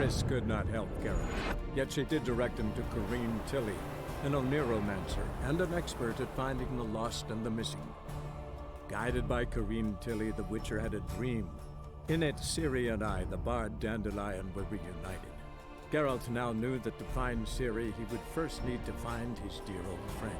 Triss could not help Geralt, yet she did direct him to Corrine Tilly, an Oneromancer and an expert at finding the lost and the missing. Guided by Corrine Tilly, the Witcher had a dream. In it, Ciri and I, the bard Dandelion, were reunited. Geralt now knew that to find Ciri, he would first need to find his dear old friend.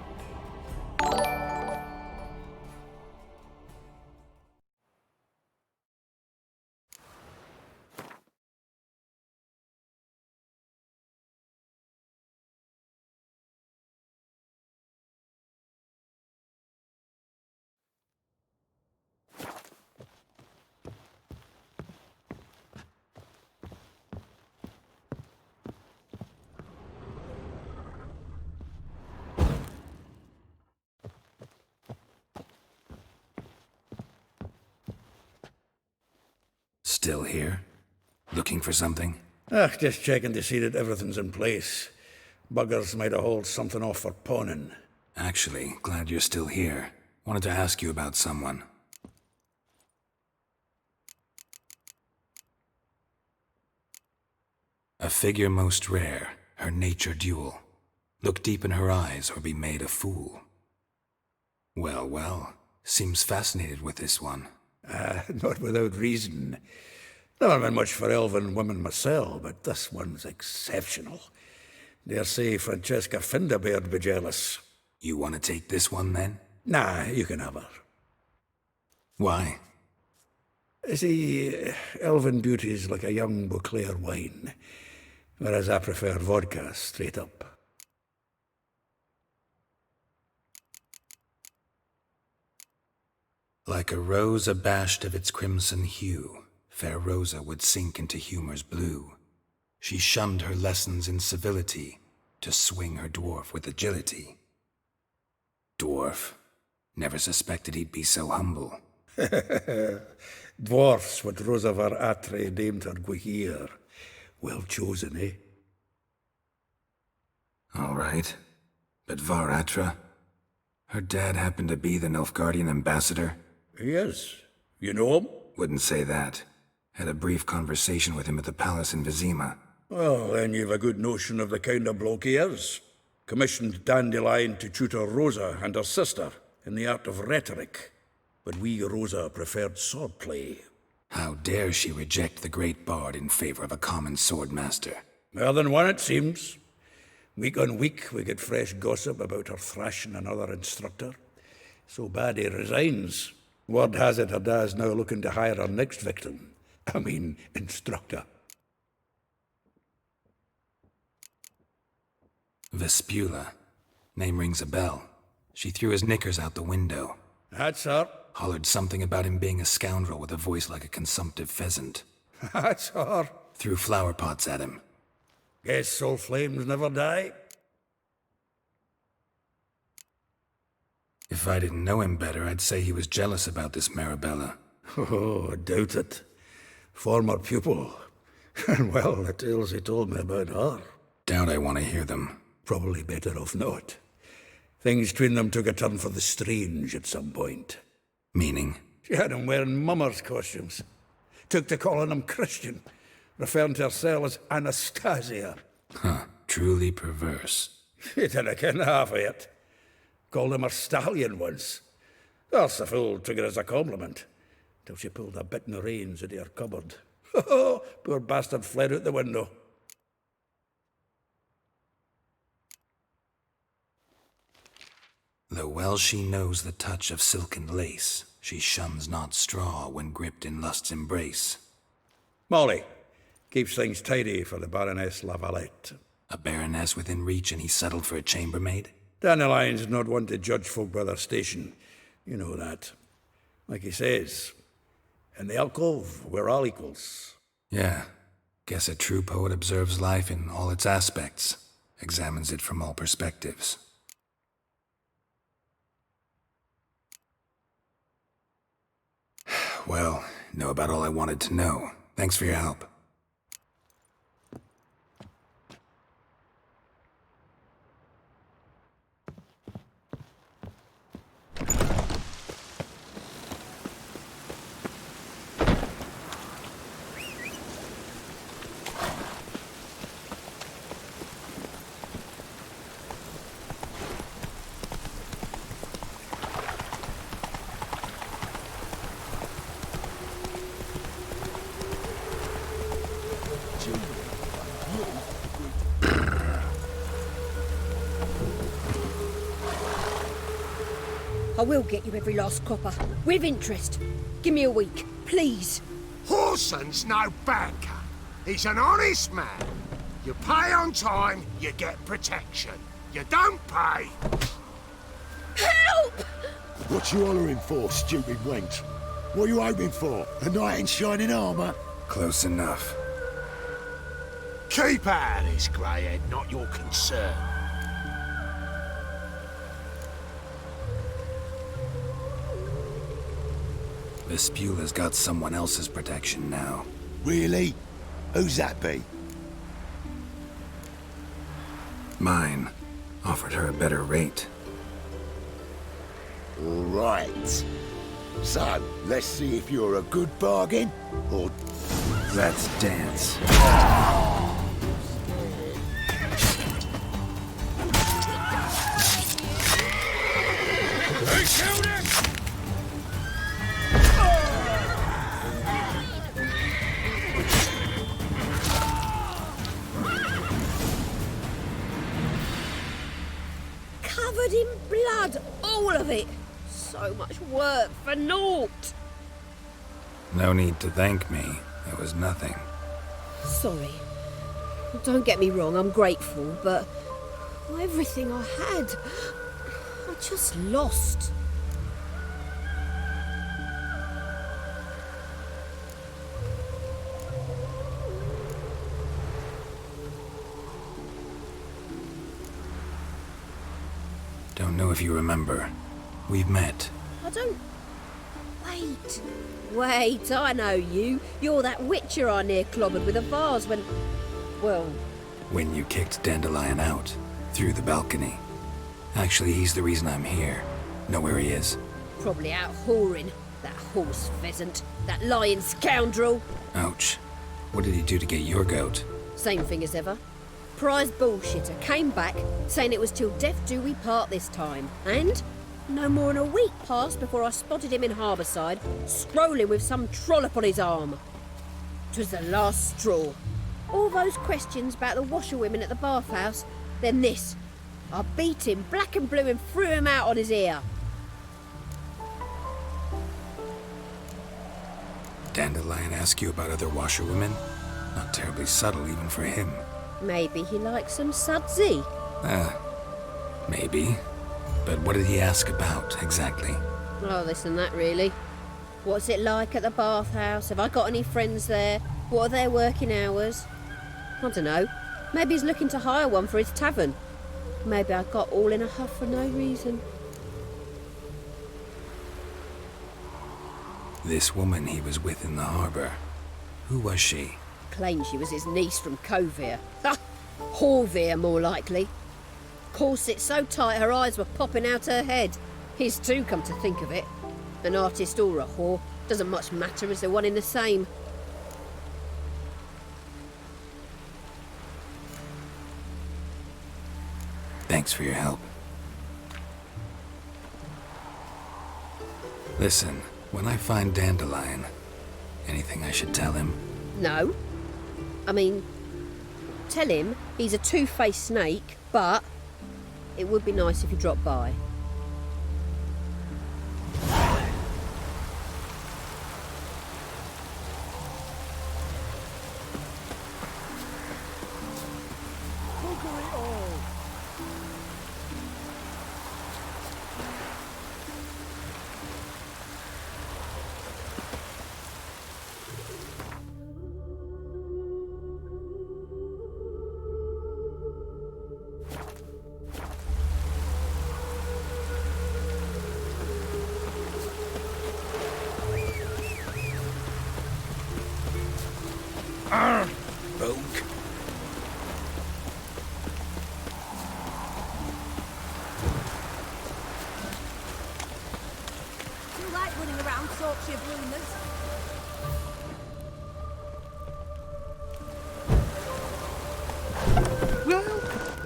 Still here? Looking for something? Just checking to see that everything's in place. Buggers might have hauled something off for pawning. Actually, glad you're still here. Wanted to ask you about someone. A figure most rare, her nature dual. Look deep in her eyes or be made a fool. Well, well, seems fascinated with this one. Not without reason. Never been much for elven women myself, but this one's exceptional. Dare say Francesca Finderbeard be jealous. You want to take this one, then? Nah, you can have her. Why? See, elven beauty's like a young Beauclair wine, whereas I prefer vodka straight up. Like a rose abashed of its crimson hue, fair Rosa would sink into humor's blue. She shunned her lessons in civility to swing her dwarf with agility. Dwarf. Never suspected he'd be so humble. Dwarfs what Rosa var Atre named her Guihir. Well chosen, eh? All right. But Var Atra? Her dad happened to be the Nilfgaardian ambassador? He is. You know him? Wouldn't say that. Had a brief conversation with him at the palace in Vizima. Well, then you've a good notion of the kind of bloke he is. Commissioned Dandelion to tutor Rosa and her sister in the art of rhetoric. But we, Rosa, preferred swordplay. How dare she reject the great bard in favor of a common swordmaster? More than one, it seems. Week on week, we get fresh gossip about her thrashing another instructor. So bad he resigns. Word has it her dad's now looking to hire her next victim. I mean, instructor. Vespula. Name rings a bell. She threw his knickers out the window. That's her. Hollered something about him being a scoundrel with a voice like a consumptive pheasant. That's her. Threw flower pots at him. Guess soul flames never die. If I didn't know him better, I'd say he was jealous about this Marabella. Oh, I doubt it. Former pupil. And well, the tales he told me about her. Doubt I want to hear them. Probably better off not. Things between them took a turn for the strange at some point. Meaning? She had him wearing mummers' costumes. Took to calling him Christian, referring to herself as Anastasia. Huh, truly perverse. He didn't ken half of it. Called him her stallion once. That's the fool took it as a compliment, till she pulled a bit in the reins into her cupboard. Poor bastard fled out the window. Though well she knows the touch of silken lace, she shuns not straw when gripped in lust's embrace. Molly keeps things tidy for the Baroness Lavalette. A baroness within reach and he settled for a chambermaid? Dandelion's not one to judge folk by their station. You know that. Like he says, in the alcove, we're all equals. Yeah. Guess a true poet observes life in all its aspects, examines it from all perspectives. Well, know about all I wanted to know. Thanks for your help. will get you every last copper. With interest. Give me a week, please. Horson's no banker. He's an honest man. You pay on time, you get protection. You don't pay... Help! What you hollering for, stupid wench? What you hoping for? A knight in shining armour? Close enough. Keep out of this, greyhead, not your concern. Vespula's got someone else's protection now. Really? Who's that be? Mine. Offered her a better rate. Right. So, let's see if you're a good bargain, or... Let's dance. Covered in blood, all of it. So much work for naught. No need to thank me. It was nothing. Sorry. Don't get me wrong, I'm grateful, but everything I had, I just lost. Don't know if you remember. We've met. I don't... Wait, I know you. You're that witcher I near clobbered with a vase when... Well... When you kicked Dandelion out. Through the balcony. Actually, he's the reason I'm here. Know where he is? Probably out whoring. That horse pheasant. That lying scoundrel. Ouch. What did he do to get your goat? Same thing as ever. Prize bullshitter came back, saying it was till death do we part this time. And no more than a week passed before I spotted him in Harbourside, strolling with some trollop on his arm. 'Twas the last straw. All those questions about the washerwomen at the bathhouse, then this. I beat him black and blue and threw him out on his ear. Dandelion ask you about other washerwomen? Not terribly subtle even for him. Maybe he likes some sudsy. Maybe. But what did he ask about, exactly? Oh, this and that, really. What's it like at the bathhouse? Have I got any friends there? What are their working hours? I don't know. Maybe he's looking to hire one for his tavern. Maybe I got all in a huff for no reason. This woman he was with in the harbour. Who was she? Claimed she was his niece from Covere. Ha! Horvere, more likely. Corset so tight her eyes were popping out her head. His too, come to think of it. An artist or a whore. Doesn't much matter as they're one in the same. Thanks for your help. Listen, when I find Dandelion, anything I should tell him? No. I mean, tell him he's a two-faced snake, but it would be nice if he dropped by. Rogue. You like running around Yorkshire bloomers?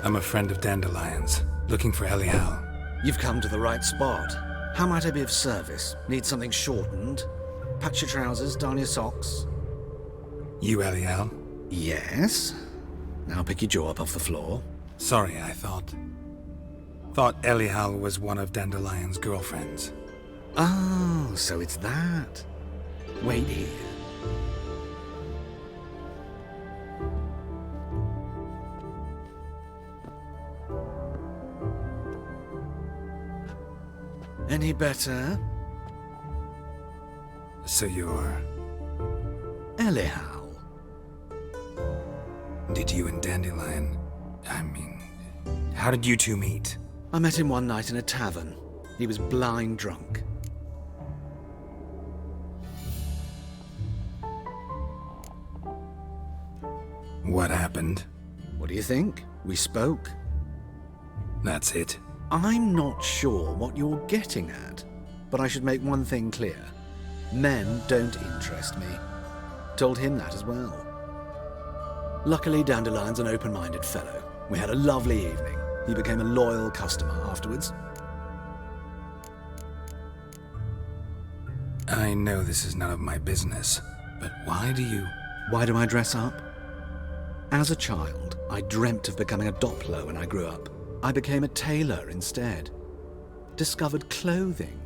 I'm a friend of Dandelion's, looking for Elial. You've come to the right spot. How might I be of service? Need something shortened? Patch your trousers, darn your socks? You Elial? Yes. Now pick your jaw up off the floor. Sorry, I thought... Thought Elihal was one of Dandelion's girlfriends. Oh, so it's that. Wait here. Any better? So you're... Elihal. Did you and Dandelion... how did you two meet? I met him one night in a tavern. He was blind drunk. What happened? What do you think? We spoke. That's it? I'm not sure what you're getting at, but I should make one thing clear. Men don't interest me. Told him that as well. Luckily, Dandelion's an open-minded fellow. We had a lovely evening. He became a loyal customer afterwards. I know this is none of my business, but why do I dress up? As a child, I dreamt of becoming a Doppler when I grew up. I became a tailor instead. Discovered clothing.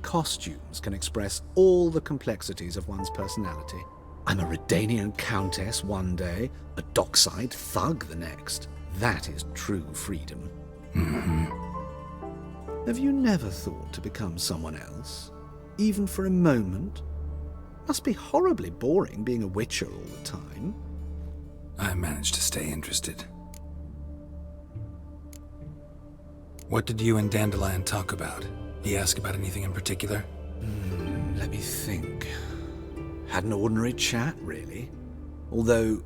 Costumes can express all the complexities of one's personality. I'm a Redanian countess one day, a dockside thug the next. That is true freedom. Mm-hmm. Have you never thought to become someone else? Even for a moment? Must be horribly boring being a witcher all the time. I managed to stay interested. What did you and Dandelion talk about? He asked about anything in particular? Let me think. Had an ordinary chat, really. Although,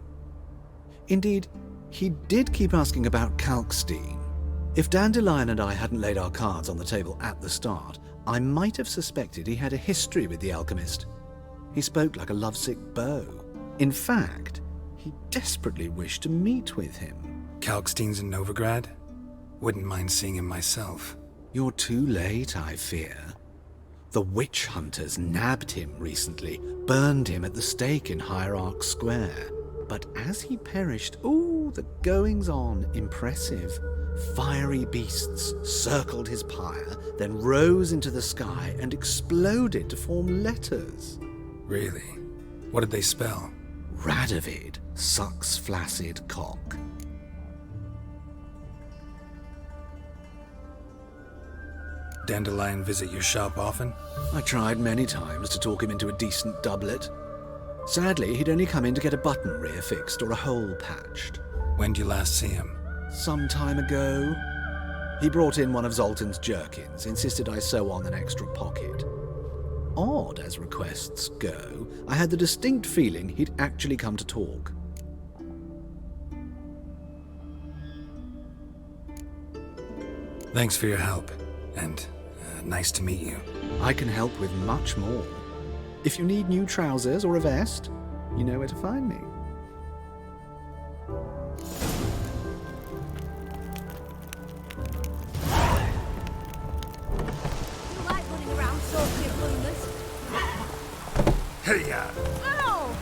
indeed, he did keep asking about Kalkstein. If Dandelion and I hadn't laid our cards on the table at the start, I might have suspected he had a history with the alchemist. He spoke like a lovesick beau. In fact, he desperately wished to meet with him. Kalkstein's in Novigrad? Wouldn't mind seeing him myself. You're too late, I fear. The witch hunters nabbed him recently, burned him at the stake in Hierarch Square. But as he perished, the goings-on impressive. Fiery beasts circled his pyre, then rose into the sky and exploded to form letters. Really? What did they spell? Radovid sucks flaccid cock. Dandelion visit your shop often? I tried many times to talk him into a decent doublet. Sadly, he'd only come in to get a button rear fixed or a hole patched. When did you last see him? Some time ago. He brought in one of Zoltan's jerkins, insisted I sew on an extra pocket. Odd as requests go, I had the distinct feeling he'd actually come to talk. Thanks for your help, and nice to meet you. I can help with much more. If you need new trousers or a vest, you know where to find me. You like running around talking at rumors? Hey, Ow!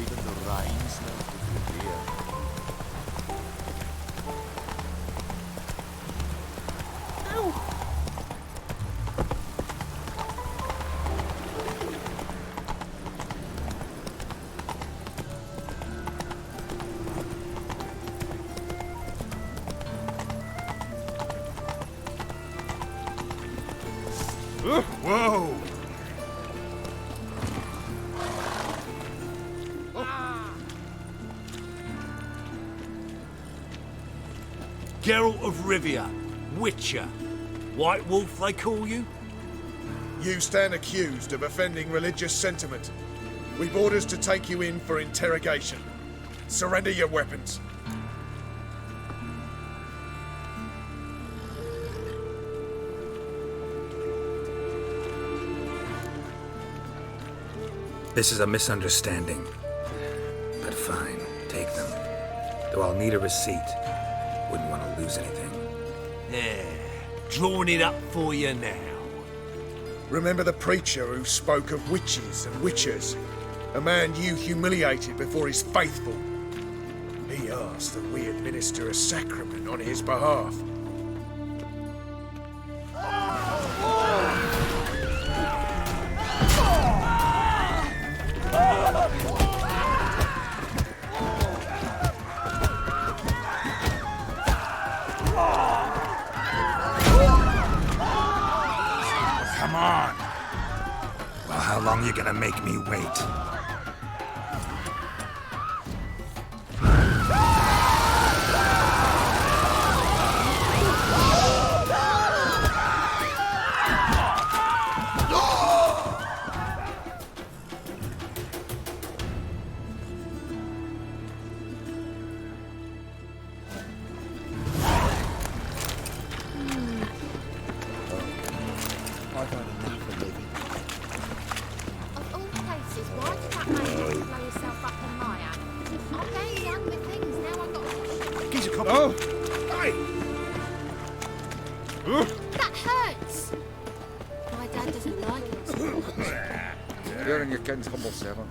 Even the Rhine's not good here. whoa! Geralt of Rivia, Witcher. White Wolf, they call you? You stand accused of offending religious sentiment. We've orders to take you in for interrogation. Surrender your weapons. This is a misunderstanding. But fine, take them. Though I'll need a receipt. Wouldn't want to lose anything. Yeah, drawing it up for you now. Remember the preacher who spoke of witches and witchers? A man you humiliated before his faithful. He asked that we administer a sacrament on his behalf. Come on. Well, how long you gonna make me wait? That hurts! My dad doesn't like it. You're in your king's humble servant.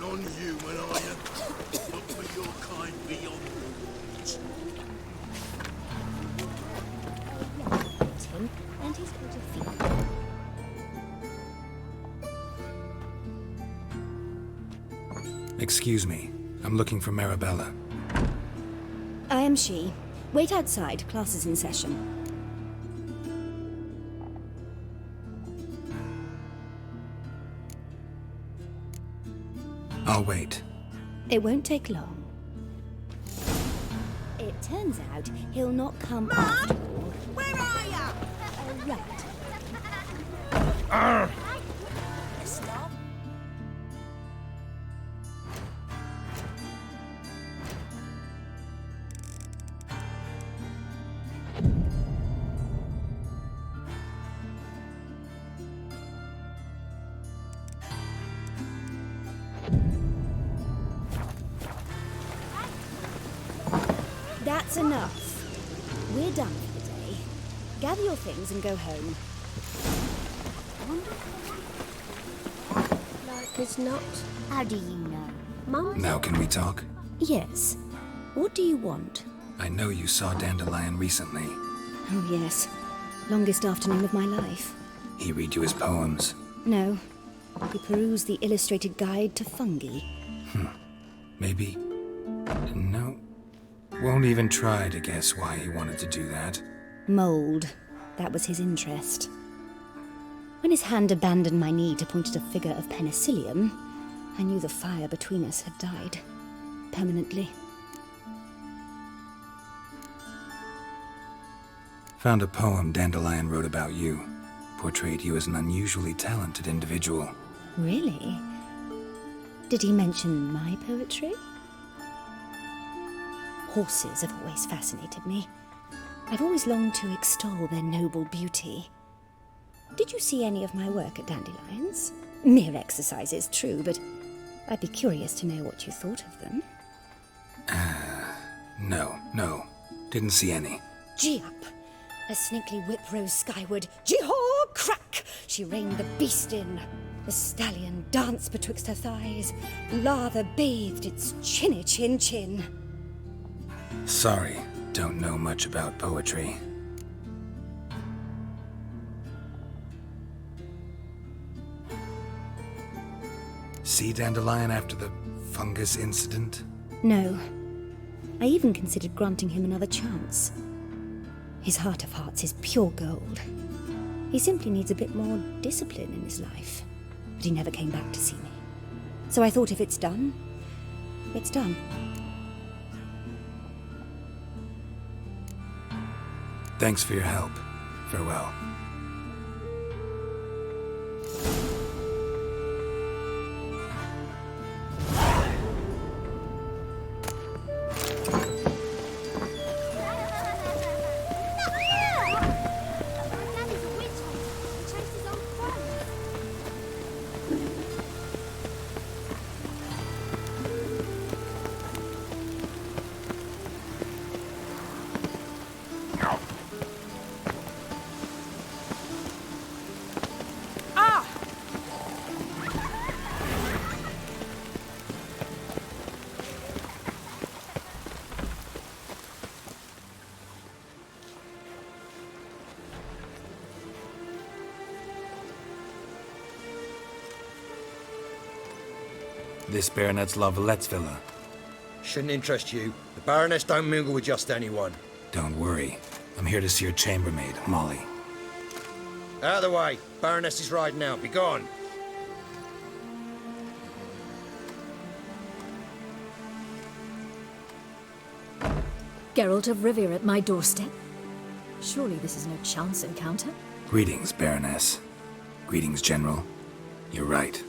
Non-human, are you? Look for your kind beyond words. Tim, and he's got a feet. Excuse me. I'm looking for Marabella. I am she. Wait outside. Class is in session. I'll wait. It won't take long. It turns out he'll not come after all. Where are you? Right. Stop. That's enough. We're done for the day. Gather your things and go home. Like as not. How do you know? Mum? Now can we talk? Yes. What do you want? I know you saw Dandelion recently. Oh, yes. Longest afternoon of my life. He read you his poems. No. We perused the illustrated guide to fungi. Maybe... No. Won't even try to guess why he wanted to do that. Mold. That was his interest. When his hand abandoned my knee to point at a figure of penicillium, I knew the fire between us had died. Permanently. Found a poem Dandelion wrote about you. Portrayed you as an unusually talented individual. Really? Did he mention my poetry? Horses have always fascinated me. I've always longed to extol their noble beauty. Did you see any of my work at Dandelions? Mere exercises, true, but I'd be curious to know what you thought of them. No. Didn't see any. Gee up! A snaky whip rose skyward. Gee-haw! Crack! She reined the beast in. The stallion danced betwixt her thighs. Lather bathed its chinny chin. Sorry, don't know much about poetry. See Dandelion after the fungus incident? No. I even considered granting him another chance. His heart of hearts is pure gold. He simply needs a bit more discipline in his life. But he never came back to see me. So I thought if it's done, it's done. Thanks for your help. Farewell. This baronet's La Vallette's villa. Shouldn't interest you. The Baroness don't mingle with just anyone. Don't worry. I'm here to see your chambermaid, Molly. Out of the way. Baroness is riding out. Be gone. Geralt of Rivia at my doorstep? Surely this is no chance encounter? Greetings, Baroness. Greetings, General. You're right.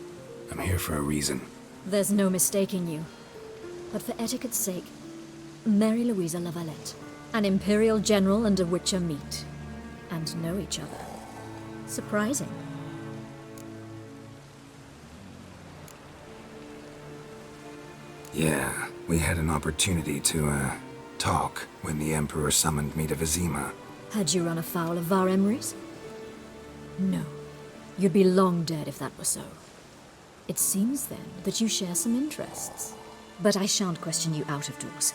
I'm here for a reason. There's no mistaking you. But for etiquette's sake, Mary Louisa La Valette. An Imperial General and a Witcher meet. And know each other. Surprising. Yeah, we had an opportunity to, talk when the Emperor summoned me to Vizima. Had you run afoul of Var Emrys? No. You'd be long dead if that were so. It seems, then, that you share some interests. But I shan't question you out of doors.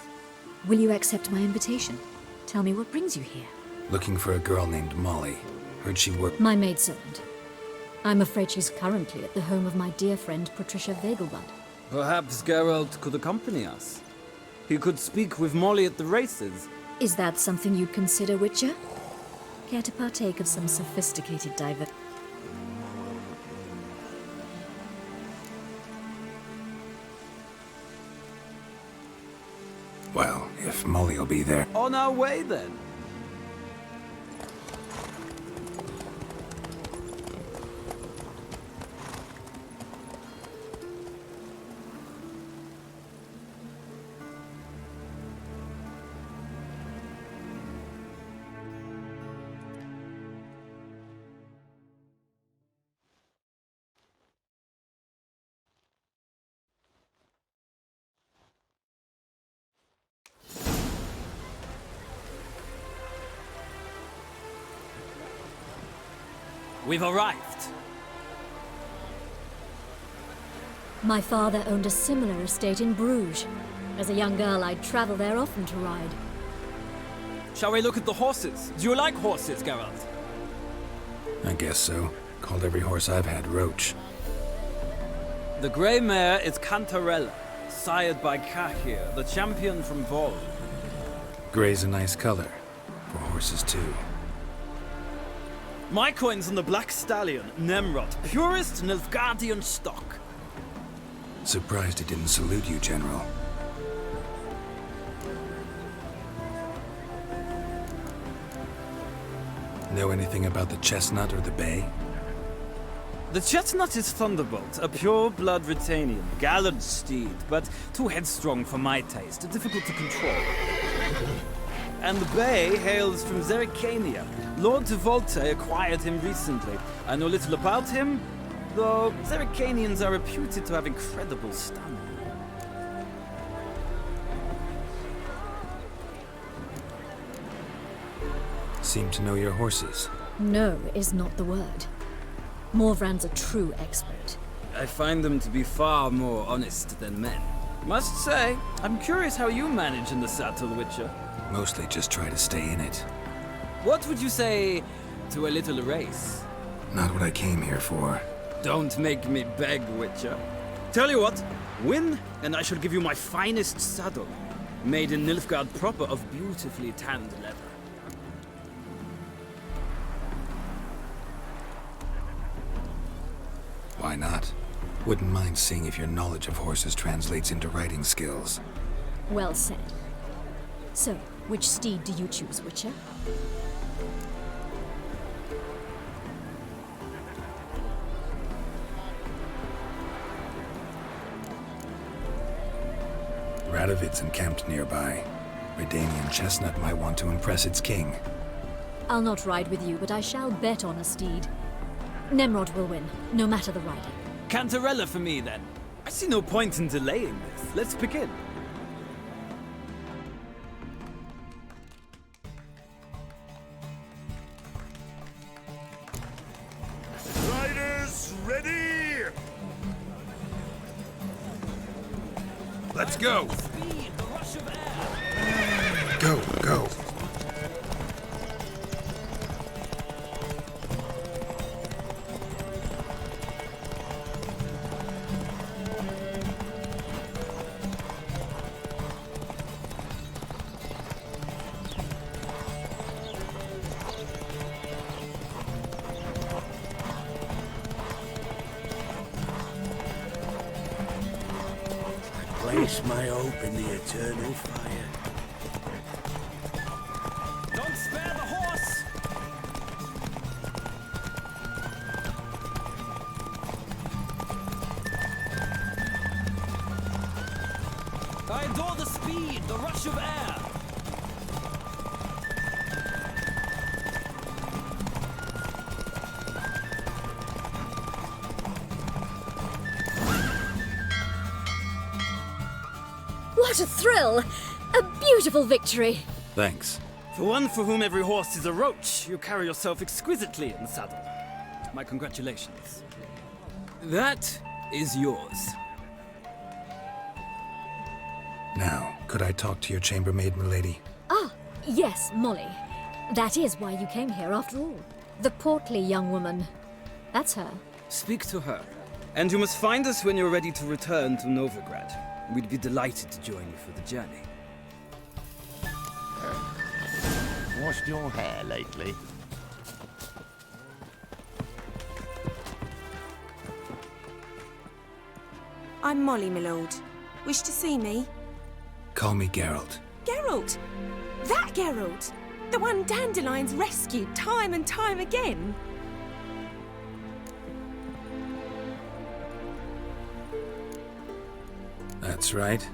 Will you accept my invitation? Tell me what brings you here. Looking for a girl named Molly. Heard she worked... My maidservant. I'm afraid she's currently at the home of my dear friend Patricia Vegelbud. Perhaps Geralt could accompany us. He could speak with Molly at the races. Is that something you'd consider, Witcher? Care to partake of some sophisticated diver... Well, if Molly'll be there... On our way, then. We've arrived. My father owned a similar estate in Bruges. As a young girl, I'd travel there often to ride. Shall we look at the horses? Do you like horses, Geralt? I guess so. Called every horse I've had Roach. The grey mare is Cantarella, sired by Cahir, the champion from Vol. Grey's a nice color. For horses, too. My coin's on the Black Stallion, Nemrod, purest Nilfgaardian stock. Surprised it didn't salute you, General. Know anything about the chestnut or the bay? The chestnut is Thunderbolt, a pure-blood Retanian, gallant steed, but too headstrong for my taste, difficult to control. And the bay hails from Zerrikania. Lord de Volte acquired him recently. I know little about him, though Zerrikanians are reputed to have incredible stamina. Seem to know your horses. No is not the word. Morvran's a true expert. I find them to be far more honest than men. Must say, I'm curious how you manage in the saddle, Witcher. Mostly just try to stay in it. What would you say to a little race? Not what I came here for. Don't make me beg, Witcher. Tell you what, win, and I shall give you my finest saddle, made in Nilfgaard proper of beautifully tanned leather. Why not? Wouldn't mind seeing if your knowledge of horses translates into riding skills. Well said. So, which steed do you choose, Witcher? Radovid's encamped nearby. Redanian chestnut might want to impress its king. I'll not ride with you, but I shall bet on a steed. Nemrod will win, no matter the riding. Cantarella for me, then. I see no point in delaying this. Let's begin. Riders, ready! Let's go! Go, go. place my hope in the eternal fire. Don't spare the horse! I adore the speed, the rush of air. What a thrill! A beautiful victory! Thanks. For one for whom every horse is a roach, you carry yourself exquisitely in the saddle. My congratulations. That is yours. Now, could I talk to your chambermaid, milady? Ah, yes, Molly. That is why you came here after all. The portly young woman. That's her. Speak to her. And you must find us when you're ready to return to Novigrad. We'd be delighted to join you for the journey. Washed your hair lately? I'm Molly, my lord. Wish to see me? Call me Geralt. Geralt! That Geralt! The one Dandelion's rescued time and time again! That's right.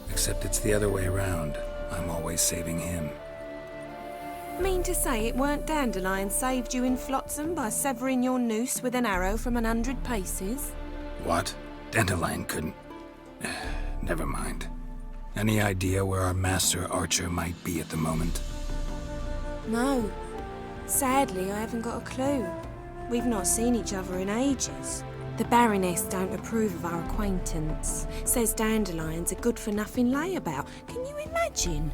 Except it's the other way around. I'm always saving him. Mean to say it weren't Dandelion saved you in Flotsam by severing your noose with an arrow from 100 paces? What? Dandelion couldn't... Never mind. Any idea where our master archer might be at the moment? No. Sadly, I haven't got a clue. We've not seen each other in ages. The Baroness don't approve of our acquaintance. Says Dandelion's a good-for-nothing layabout. Can you imagine?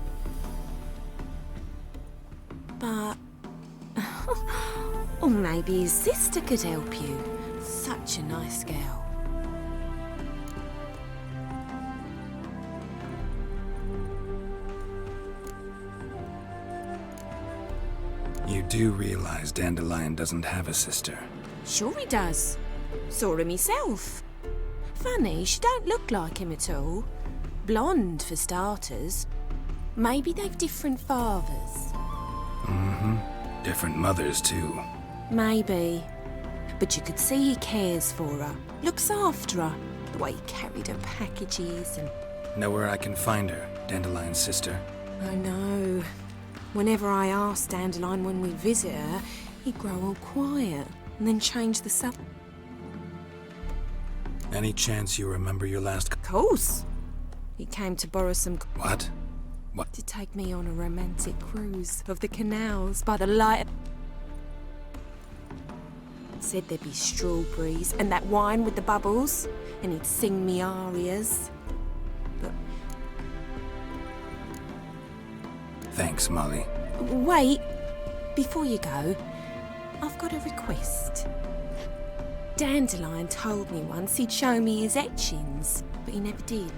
But... or maybe his sister could help you. Such a nice girl. You do realize Dandelion doesn't have a sister? Sure he does. Saw him myself. Funny, she don't look like him at all. Blonde, for starters. Maybe they've different fathers. Mm-hmm. Different mothers, too. Maybe. But you could see he cares for her. Looks after her. The way he carried her packages and... Know where I can find her, Dandelion's sister? I know. Whenever I ask Dandelion when we visit her, he'd grow all quiet and then change the subject. Any chance you remember your last... Of course. He came to borrow some... What? What? To take me on a romantic cruise of the canals by the light... Said there'd be strawberries and that wine with the bubbles, and he'd sing me arias. But... Thanks, Molly. Wait. Before you go, I've got a request. Dandelion told me once he'd show me his etchings, but he never did.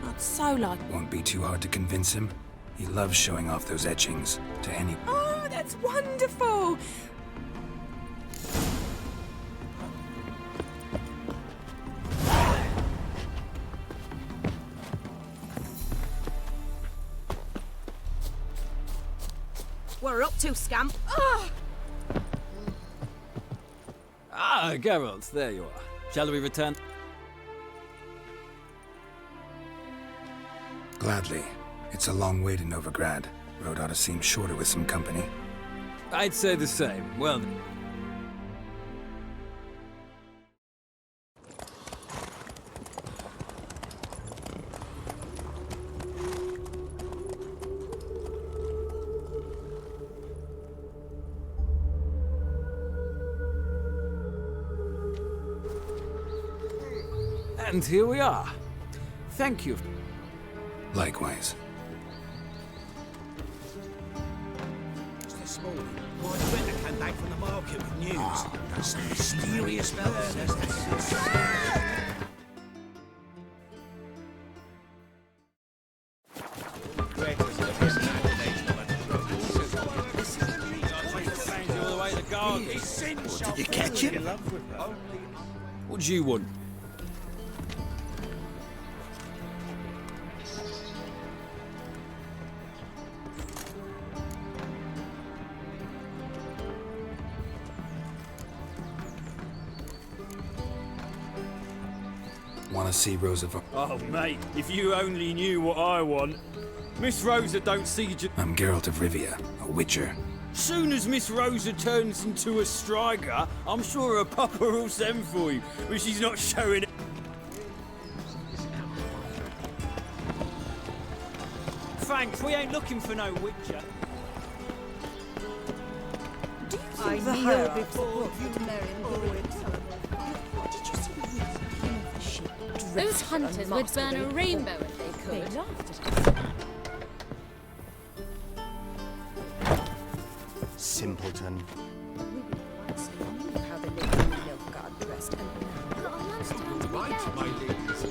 I'd so like... Won't be too hard to convince him. He loves showing off those etchings to any... Oh, that's wonderful! What are up to, scamp? Ah, Geralt, there you are. Shall we return? Gladly. It's a long way to Novigrad. Road ought to seem shorter with some company. I'd say the same. Well then. And here we are. Thank you. Likewise. This morning, my friend came back from the market with news. That's the mysterious bird. Did you catch him? What do you want? Want to see Rosa Oh, mate, if you only knew what I want. Miss Rosa don't see I'm Geralt of Rivia, a witcher. Soon as Miss Rosa turns into a striker, I'm sure her papa will send for you, but she's not showing it. Thanks, we ain't looking for no witcher. I kneel before you, Merrin. Those hunters would burn a rainbow if they could. They laughed at us. Simpleton. How the lady milk guard dressed and Right, my ladies.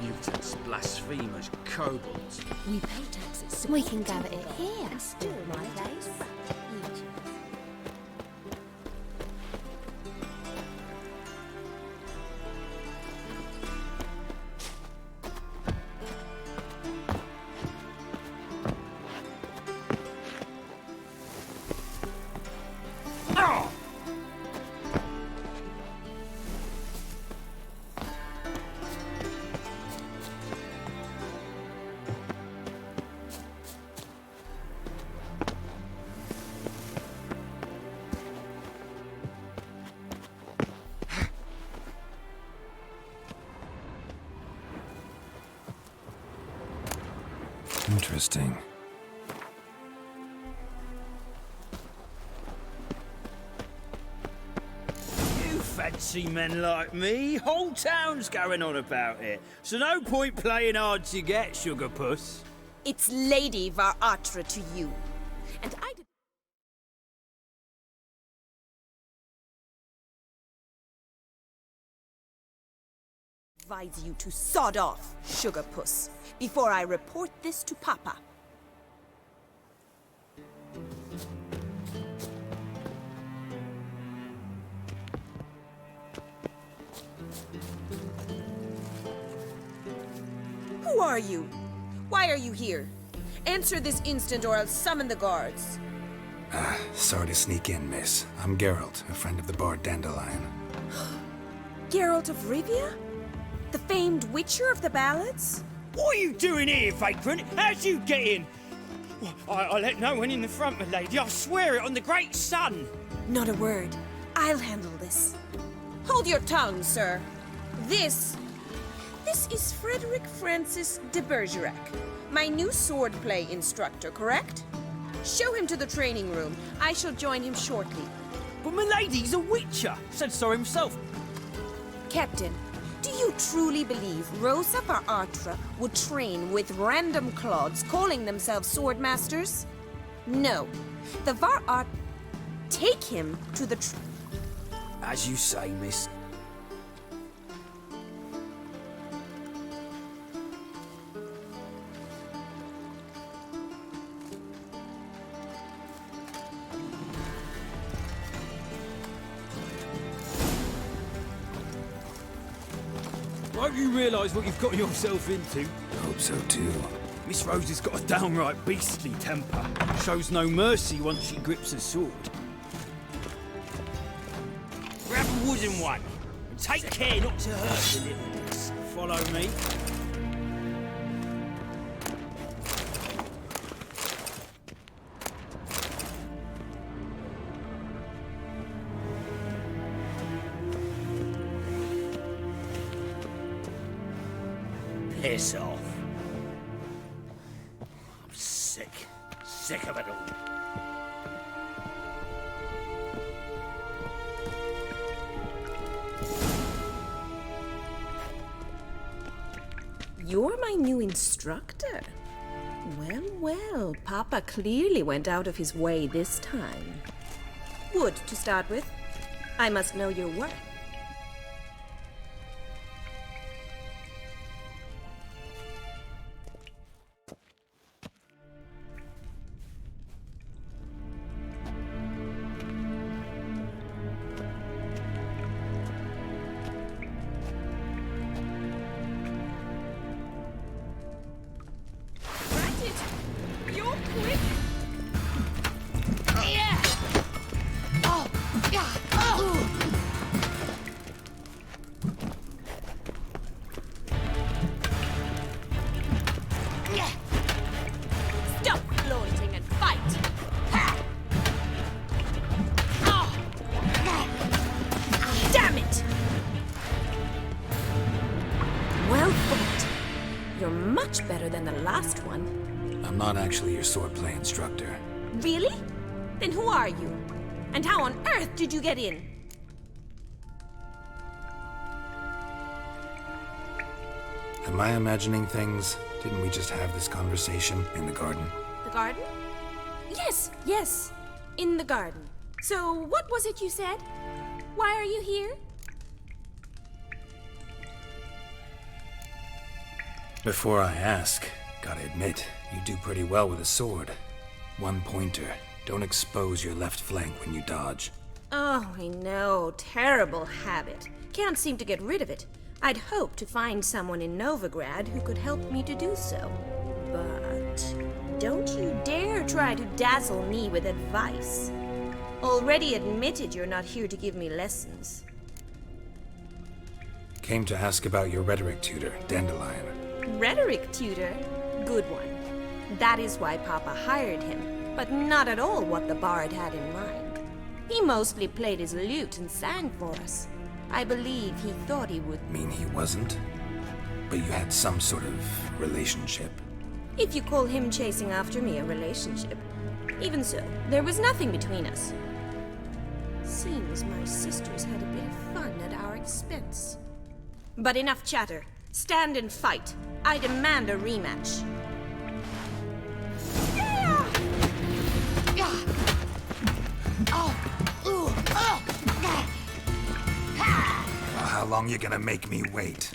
Mutants, blasphemers, kobolds. we pay taxes. We can gather it here. And still my place. Interesting. You fancy men like me? Whole town's going on about it. So no point playing hard to get, sugar puss. It's Lady Varatra to you. And I advise you to sod off, sugar puss, before I report this to Papa. Who are you? Why are you here? Answer this instant or I'll summon the guards. Sorry to sneak in, miss. I'm Geralt, a friend of the bard Dandelion. Geralt of Rivia? The famed witcher of the ballads? What are you doing here, vagrant? How'd you get in? I let no one in the front, my lady. I swear it on the great sun. Not a word. I'll handle this. Hold your tongue, sir. This is Frederick Francis de Bergerac, my new swordplay instructor, correct? Show him to the training room. I shall join him shortly. But my lady's a witcher. Said so himself. Captain, do you truly believe Rosa Varatra would train with random clods calling themselves swordmasters? No. The Varatra... Take him to the... As you say, miss. Don't you realise what you've got yourself into? Hope so too. Miss Rosa's got a downright beastly temper. Shows no mercy once she grips a sword. Grab a wooden one, and take care not to hurt the little bits. Follow me. Piss off. I'm sick. Sick of it all. You're my new instructor. Well, well, Papa clearly went out of his way this time. Wood, to start with. I must know your worth. not actually your swordplay instructor. Really? Then who are you? And how on earth did you get in? Am I imagining things? Didn't we just have this conversation in the garden? The garden? Yes, yes. In the garden. So, what was it you said? Why are you here? Before I ask, gotta admit, you do pretty well with a sword. One pointer. Don't expose your left flank when you dodge. Oh, I know. Terrible habit. Can't seem to get rid of it. I'd hoped to find someone in Novigrad who could help me to do so. But don't you dare try to dazzle me with advice. Already admitted you're not here to give me lessons. Came to ask about your rhetoric tutor, Dandelion. Rhetoric tutor? Good one. That is why Papa hired him, but not at all what the bard had in mind. He mostly played his lute and sang for us. I believe he thought he would. Mean he wasn't? But you had some sort of relationship. If you call him chasing after me a relationship. Even so, there was nothing between us. Seems my sisters had a bit of fun at our expense. But enough chatter. Stand and fight. I demand a rematch. Well, how long you gonna make me wait?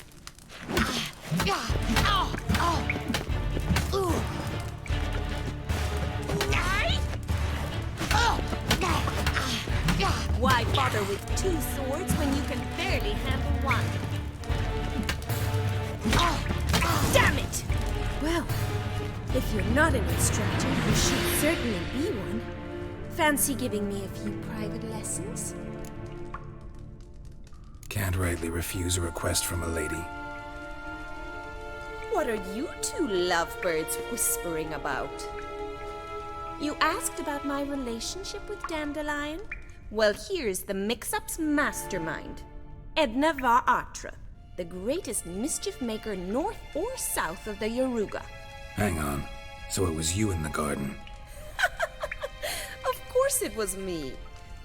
Why bother with two swords when you can barely handle one? Damn it! Well, if you're not an instructor, you should certainly be one. Fancy giving me a few private lessons? Can't rightly refuse a request from a lady. What are you two lovebirds whispering about? You asked about my relationship with Dandelion? Well, here's the mix-up's mastermind. Edna var Atra, the greatest mischief maker north or south of the Yaruga. Hang on. So it was you in the garden? Of course it was me.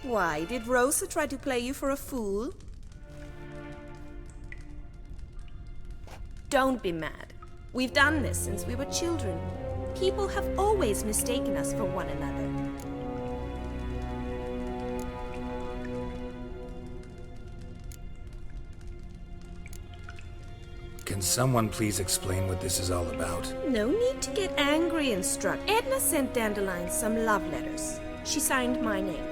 Why, did Rosa try to play you for a fool? Don't be mad. We've done this since we were children. People have always mistaken us for one another. Can someone please explain what this is all about? No need to get angry, Instruct. Edna sent Dandelion some love letters. She signed my name.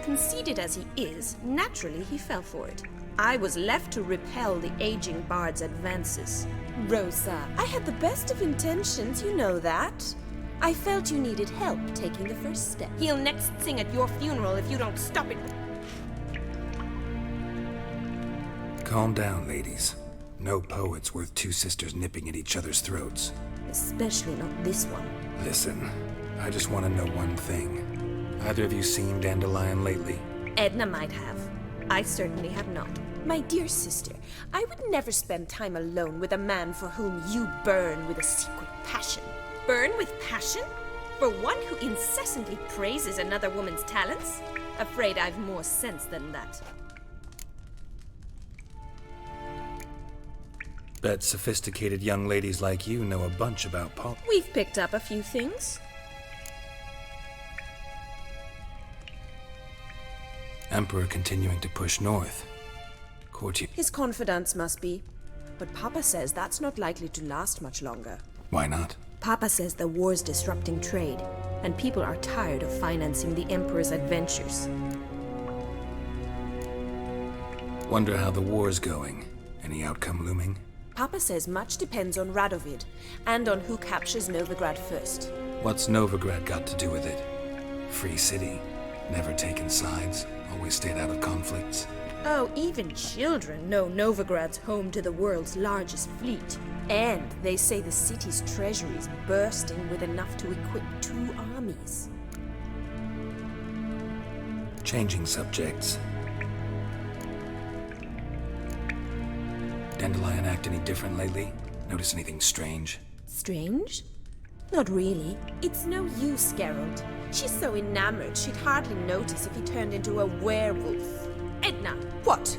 Conceited as he is, naturally he fell for it. I was left to repel the aging bard's advances. Rosa, I had the best of intentions, you know that. I felt you needed help taking the first step. He'll next sing at your funeral if you don't stop it. Calm down, ladies. No poet's worth two sisters nipping at each other's throats. Especially not this one. Listen, I just want to know one thing. Either of you seen Dandelion lately? Edna might have. I certainly have not. My dear sister, I would never spend time alone with a man for whom you burn with a secret passion. Burn with passion? For one who incessantly praises another woman's talents? Afraid I've more sense than that. Bet sophisticated young ladies like you know a bunch about We've picked up a few things. Emperor continuing to push north. Courtier. His confidants must be. But Papa says that's not likely to last much longer. Why not? Papa says the war's disrupting trade, and people are tired of financing the Emperor's adventures. Wonder how the war's going. Any outcome looming? Papa says much depends on Radovid, and on who captures Novigrad first. What's Novigrad got to do with it? Free city. Never taken sides. Always stayed out of conflicts. Oh, even children know Novigrad's home to the world's largest fleet. And they say the city's treasury is bursting with enough to equip 2 armies. Changing subjects. Dandelion act any different lately? Notice anything strange? Strange? Not really. It's no use, Geralt. She's so enamored she'd hardly notice if he turned into a werewolf. Edna, what?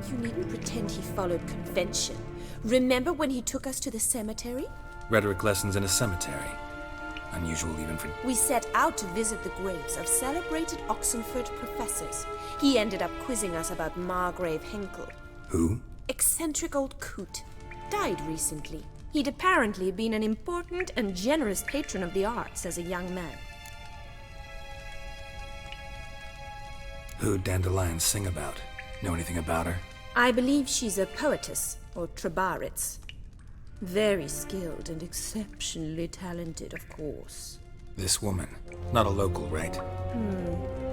You needn't pretend he followed convention. Remember when he took us to the cemetery? Rhetoric lessons in a cemetery. Unusual even for... We set out to visit the graves of celebrated Oxenford professors. He ended up quizzing us about Margrave Henkel. Who? Eccentric old coot. Died recently. He'd apparently been an important and generous patron of the arts as a young man. Who'd dandelions sing about? Know anything about her? I believe she's a poetess, or trabaritz. Very skilled and exceptionally talented, of course. This woman. Not a local, right?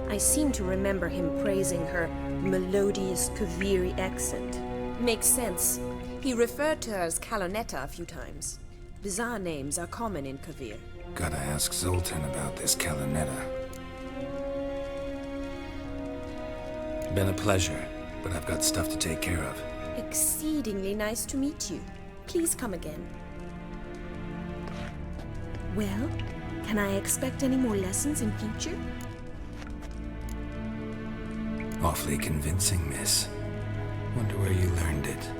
I seem to remember him praising her melodious Kaviri accent. Makes sense. He referred to her as Calonetta a few times. Bizarre names are common in Kavir. Gotta ask Zoltan about this Calonetta. Been a pleasure, but I've got stuff to take care of. Exceedingly nice to meet you. Please come again. Well, can I expect any more lessons in future? Awfully convincing, miss. Wonder where you learned it.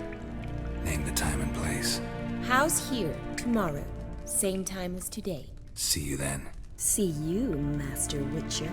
Name the time and place. House here, tomorrow. Same time as today. See you then. See you, Master Witcher.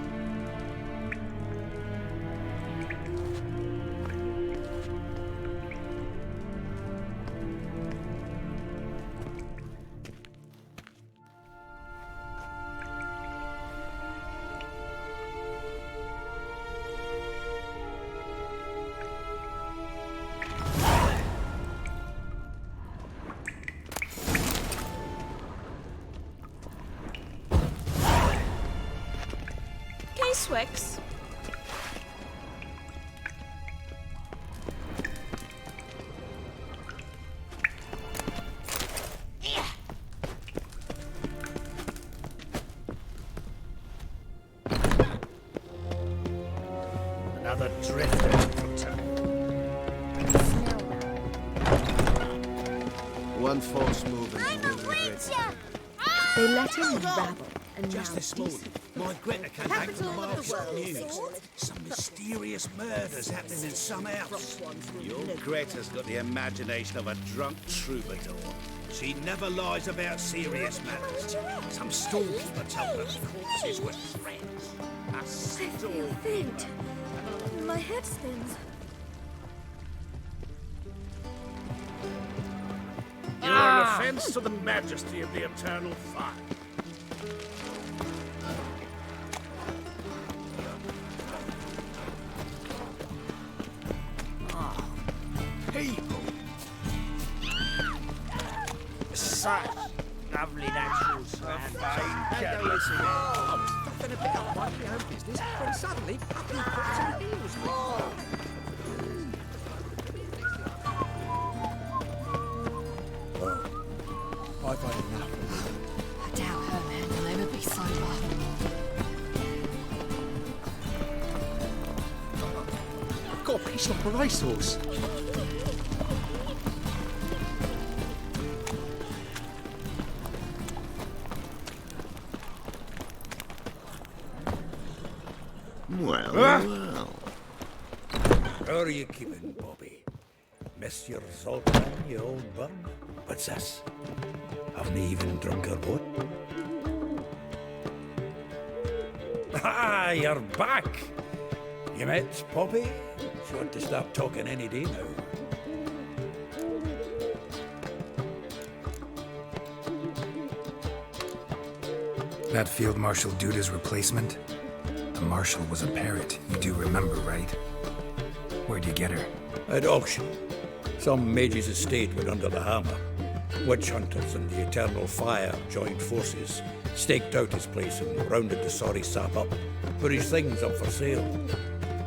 Swix. Another drifter from town. One false move and I'm a witcher! They let him rabble, and Just now this morning, my Greta came back from the market news. Some mysterious murders happening in some house. Your Greta's got the imagination of a drunk troubadour. She never lies about serious matters. Some storekeeper told her corpses were friends. A I feel store. faint. My head spins. You are an offense to the majesty of the eternal fire. People. Such lovely natural surroundings. I was stuffing a bit up minding my own business when suddenly up he pops and heals me. I've had enough of it. I doubt her man will ever be sober. I've got a piece like a racehorse. Well. How are you keeping, Bobby? Monsieur Zoltan, you old burn? What's this? Haven't you even drunk her boat? Ah, you're back! You met Poppy? She ought to start talking any day now. That Field Marshal Duda's replacement? The Marshal was a parrot, you do remember, right? Where'd you get her? At auction. Some mage's estate went under the hammer. Witch hunters and the Eternal Fire joined forces, staked out his place and rounded the sorry sap up, put his things up for sale.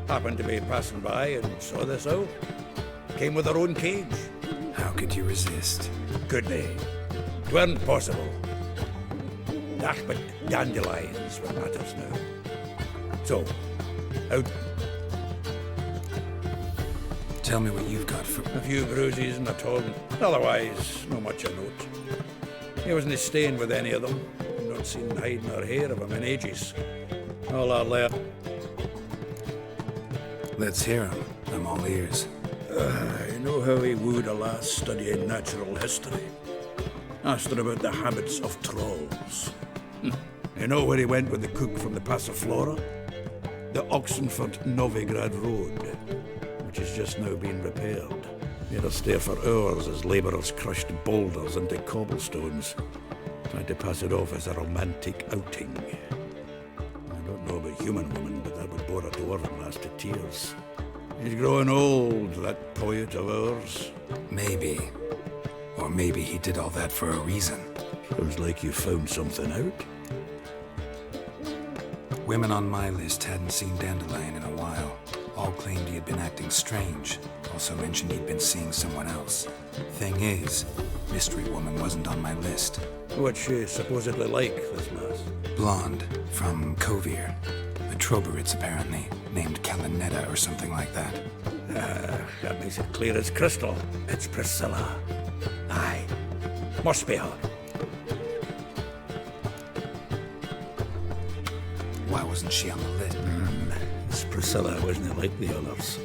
Happened to be passing by and saw this out. Came with her own cage. How could you resist? Could they? 'Tweren't possible. Ah, but dandelions what matters now. So, out. Tell me what you've got for... A few bruises and a torn. Otherwise, not much of note. He wasn't staying with any of them. I've not seen hide nor hair of him in ages. All I left. Let's hear him. I'm all ears. You know how he wooed a lass studying natural history? Asked her about the habits of trolls. You know where he went with the cook from the Passiflora? The Oxenford-Novigrad Road, which has just now been repaired. He had to stare for hours as labourers crushed boulders into cobblestones, trying to pass it off as a romantic outing. I don't know about human woman, but that would bore a dwarven lass to tears. He's growing old, that poet of ours. Maybe. Or maybe he did all that for a reason. Sounds like you found something out. Women on my list hadn't seen Dandelion in a while. All claimed he had been acting strange. Also mentioned he'd been seeing someone else. Thing is, Mystery Woman wasn't on my list. What's she supposedly like, this lass? Blonde, from Kovir. A Troberits, apparently, named Kalinetta or something like that. That makes it clear as crystal. It's Priscilla. Aye. Must be her. Why wasn't she on the list? This Priscilla wasn't like the others.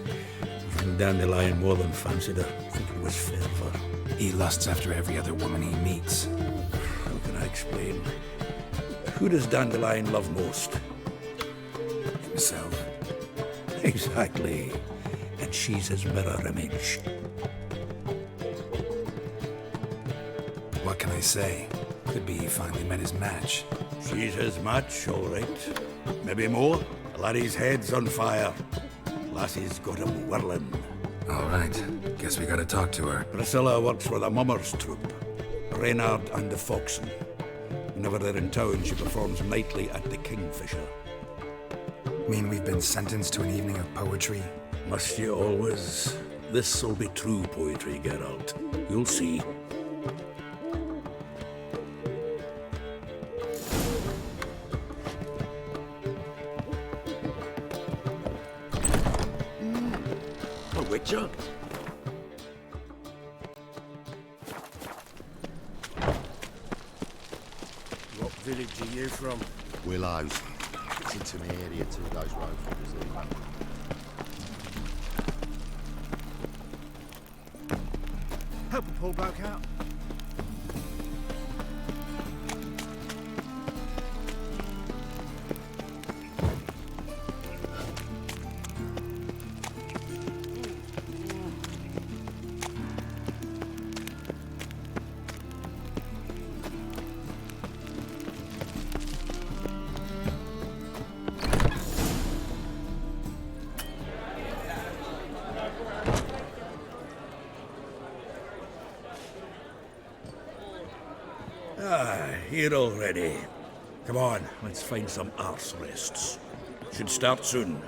And Dandelion more than fancied her. I think it was fair for her. He lusts after every other woman he meets. How can I explain? Who does Dandelion love most? Himself. Exactly. And she's his mirror image. What can I say? Could be he finally met his match. She's his match, all right. Maybe more. The laddie's head's on fire. Lassie's got him whirling. All right. Guess we gotta talk to her. Priscilla works for the Mummers troupe. Reynard and the Foxen. Whenever they're in town, she performs nightly at the Kingfisher. Mean we've been sentenced to an evening of poetry? Must you always? This'll be true poetry, Geralt. You'll see. A witcher? What village are you from? Willows. It's into my area, 2 days road from Brazil. Help a poor bloke out. Here already. Come on, let's find some arse rests. Should start soon.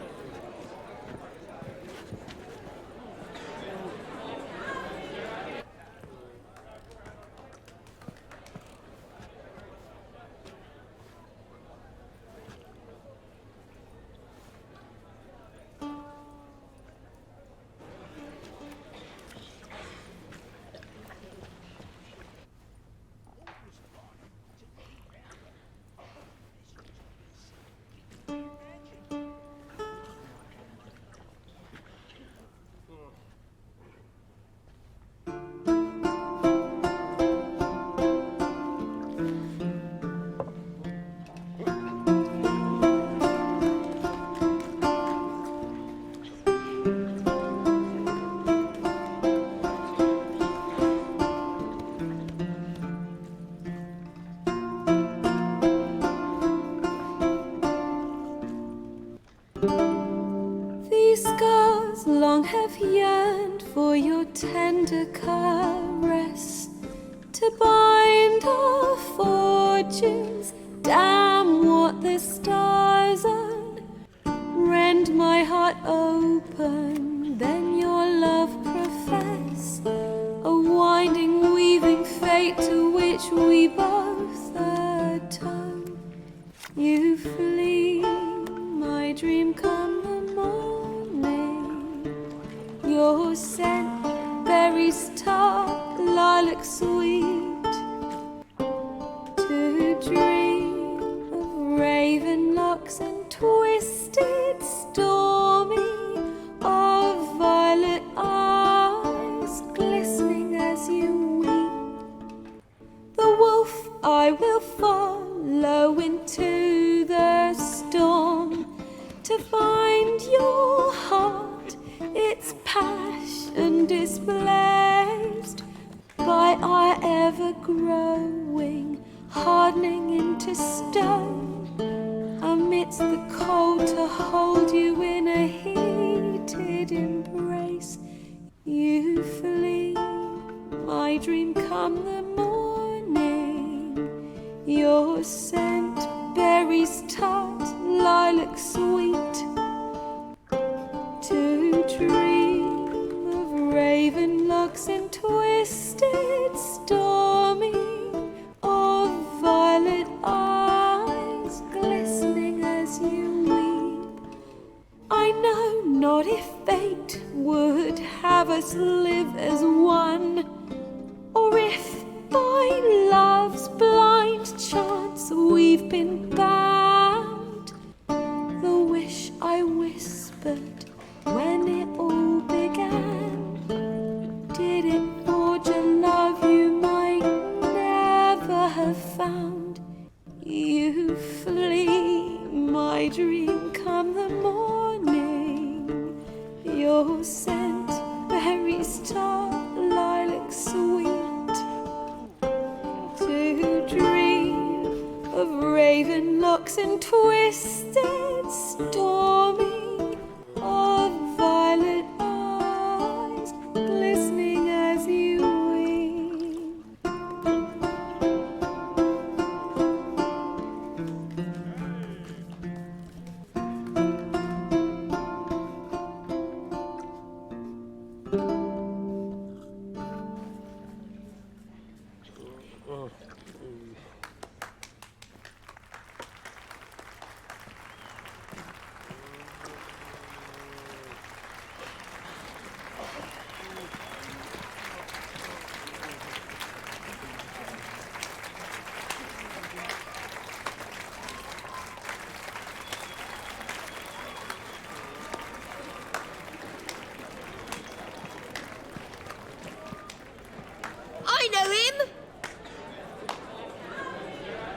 Have yearned for your tender caress to bind our fortunes. Damn what the stars are. Rend my heart open, then your love profess. A winding, weaving fate to which we both atone. You flee, my dream come the morning. Your scent, berries tart, lilac sweet. locks and twisted, stormy, of violet eyes glistening as you weep. The wolf I will follow into the storm to find your heart, its passion displaced by our ever-growing, hardening into stone, amidst the cold to hold you in a heated embrace. You flee, my dream come the morning, your scent berries tart, lilac sweet, to dream of raven locks and twisted, stormy, of violet eyes glistening as you weep. I know not if fate would have us live as one, or if by love's blind chance we've been bound. The wish I whispered when it all began, did it forge a love you might never have found? You flee, my dream come the morning, your scent berries tart, lilac sweet, to dream of raven locks and twisted, stormy, of violet eyes glistening as you weep. I know him!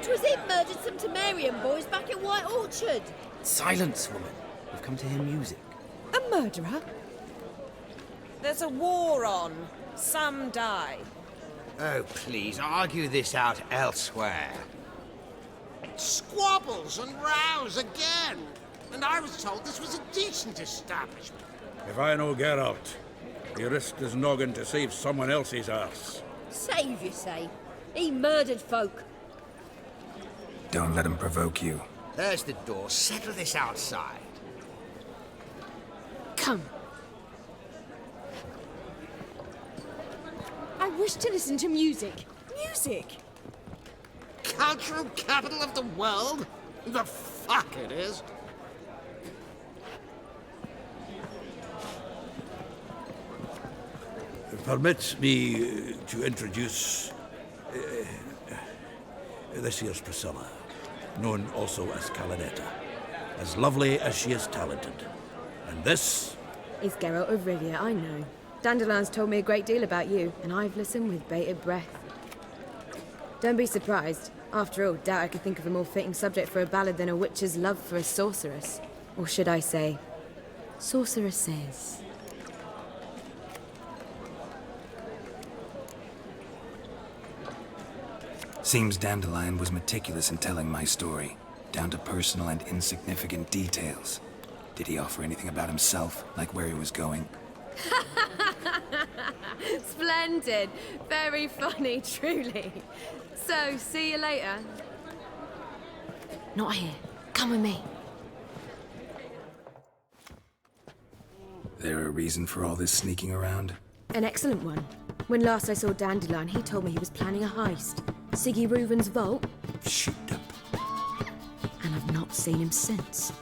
'Twas him murdered some Temerian boys back at White Orchard. Silence, woman. We've come to hear music. A murderer? There's a war on. Some die. Oh, please, argue this out elsewhere. Squabbles and rows again. And I was told this was a decent establishment. If I know Geralt, he risked his noggin to save someone else's arse. Save, you say? He murdered folk. Don't let him provoke you. There's the door. Settle this outside. Come. I wish to listen to music. Music! Cultural capital of the world? The fuck it is. Permit me to introduce this here's Priscilla, known also as Calinetta, as lovely as she is talented. And this It's Geralt of Rivia, I know. Dandelion's told me a great deal about you, and I've listened with bated breath. Don't be surprised. After all, doubt I could think of a more fitting subject for a ballad than a witch's love for a sorceress. Or should I say, sorceresses. Seems Dandelion was meticulous in telling my story, down to personal and insignificant details. Did he offer anything about himself, like where he was going? Splendid. Very funny, truly. So, see you later. Not here. Come with me. There a reason for all this sneaking around? An excellent one. When last I saw Dandelion, he told me he was planning a heist. Siggy Reuven's vault. Shoot up. And I've not seen him since.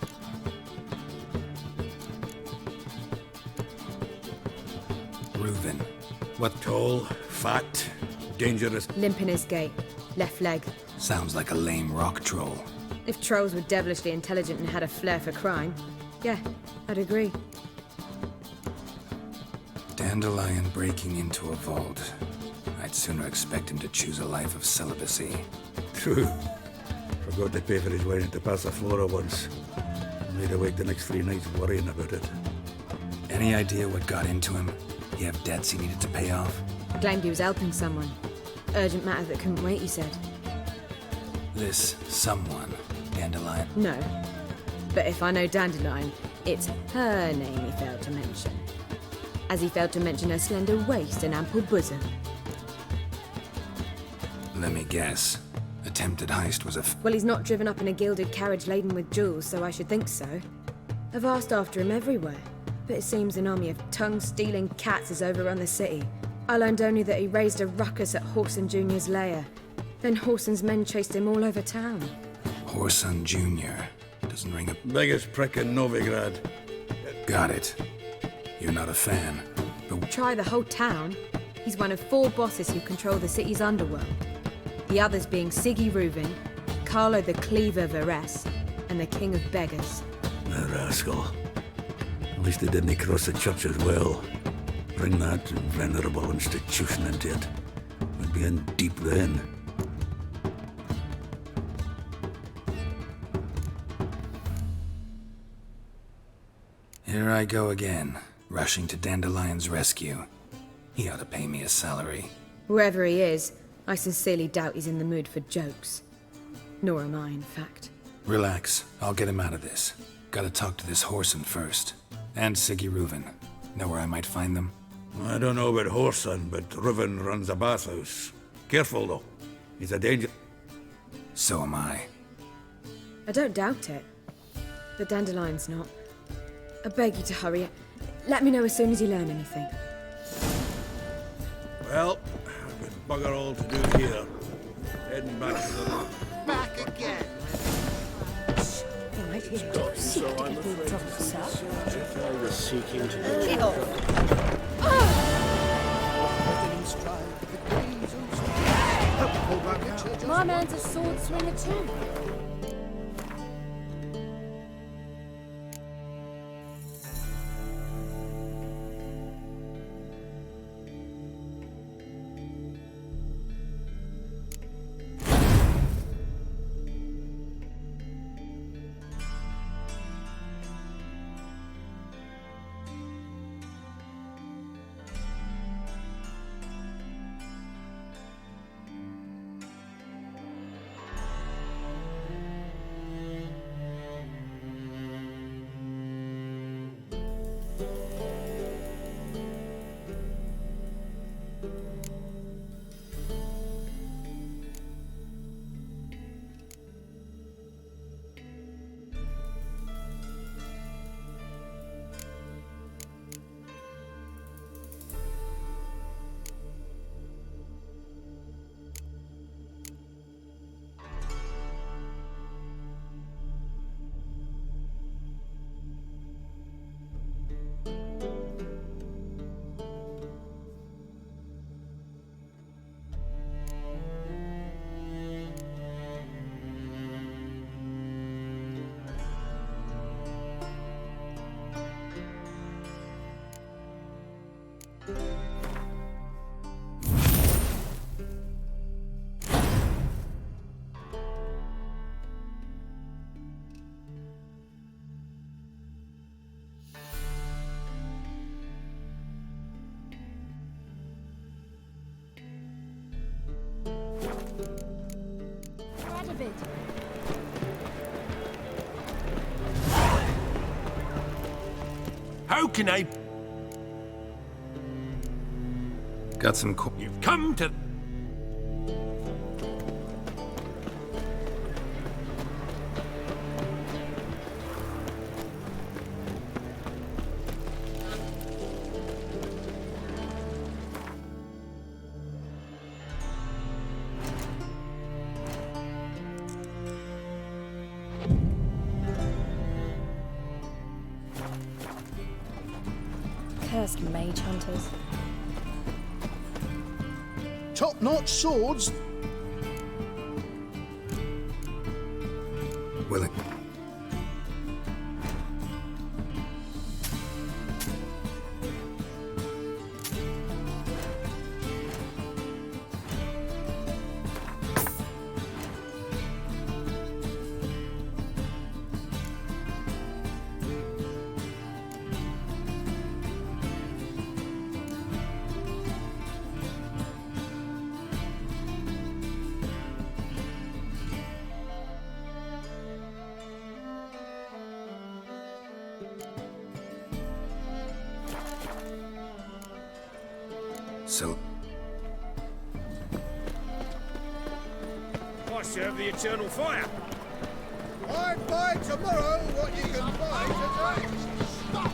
Reuven. What? Tall, fat, dangerous. Limp in his gait. Left leg. Sounds like a lame rock troll. If trolls were devilishly intelligent and had a flair for crime, yeah, I'd agree. Dandelion breaking into a vault. I'd sooner expect him to choose a life of celibacy. True. Forgot to pay for his way into Passiflora once. Made awake the next 3 nights worrying about it. Any idea what got into him? He have debts he needed to pay off? Claimed he was helping someone. Urgent matter that couldn't wait, he said. This someone, Dandelion? No. But if I know Dandelion, it's her name he failed to mention. As he failed to mention her slender waist and ample bosom. Let me guess. Attempted heist was a Well, he's not driven up in a gilded carriage laden with jewels, so I should think so. I've asked after him everywhere, but it seems an army of tongue-stealing cats has overrun the city. I learned only that he raised a ruckus at Whoreson Jr.'s lair. Then Whoreson's men chased him all over town. Whoreson Jr. Doesn't ring a... Biggest prick in Novigrad. Got it. You're not a fan, but... Try the whole town. He's one of 4 bosses who control the city's underworld. The others being Siggy Reuven, Carlo the Cleaver Varese, and the King of Beggars. The rascal. At least they didn't cross the church as well. Bring that venerable institution into it. We'd be in deep then. Here I go again, rushing to Dandelion's rescue. He ought to pay me a salary. Whoever he is, I sincerely doubt he's in the mood for jokes. Nor am I, in fact. Relax, I'll get him out of this. Gotta talk to this Whoreson first. And Siggy Reuven. Know where I might find them? I don't know about Whoreson, but Reuven runs a bathhouse. Careful, though. He's a danger. So am I. I don't doubt it. But Dandelion's not. I beg you to hurry. Let me know as soon as you learn anything. Well, I've got bugger all to do here. Heading back to the... Back again. Right here. So I'm afraid if I was seeking to... Get My man's a sword swinger too. How can I... Got some You've come to... Cursed mage hunters. Top-notch swords? So I serve the eternal fire. I buy tomorrow what you can buy today. Stop!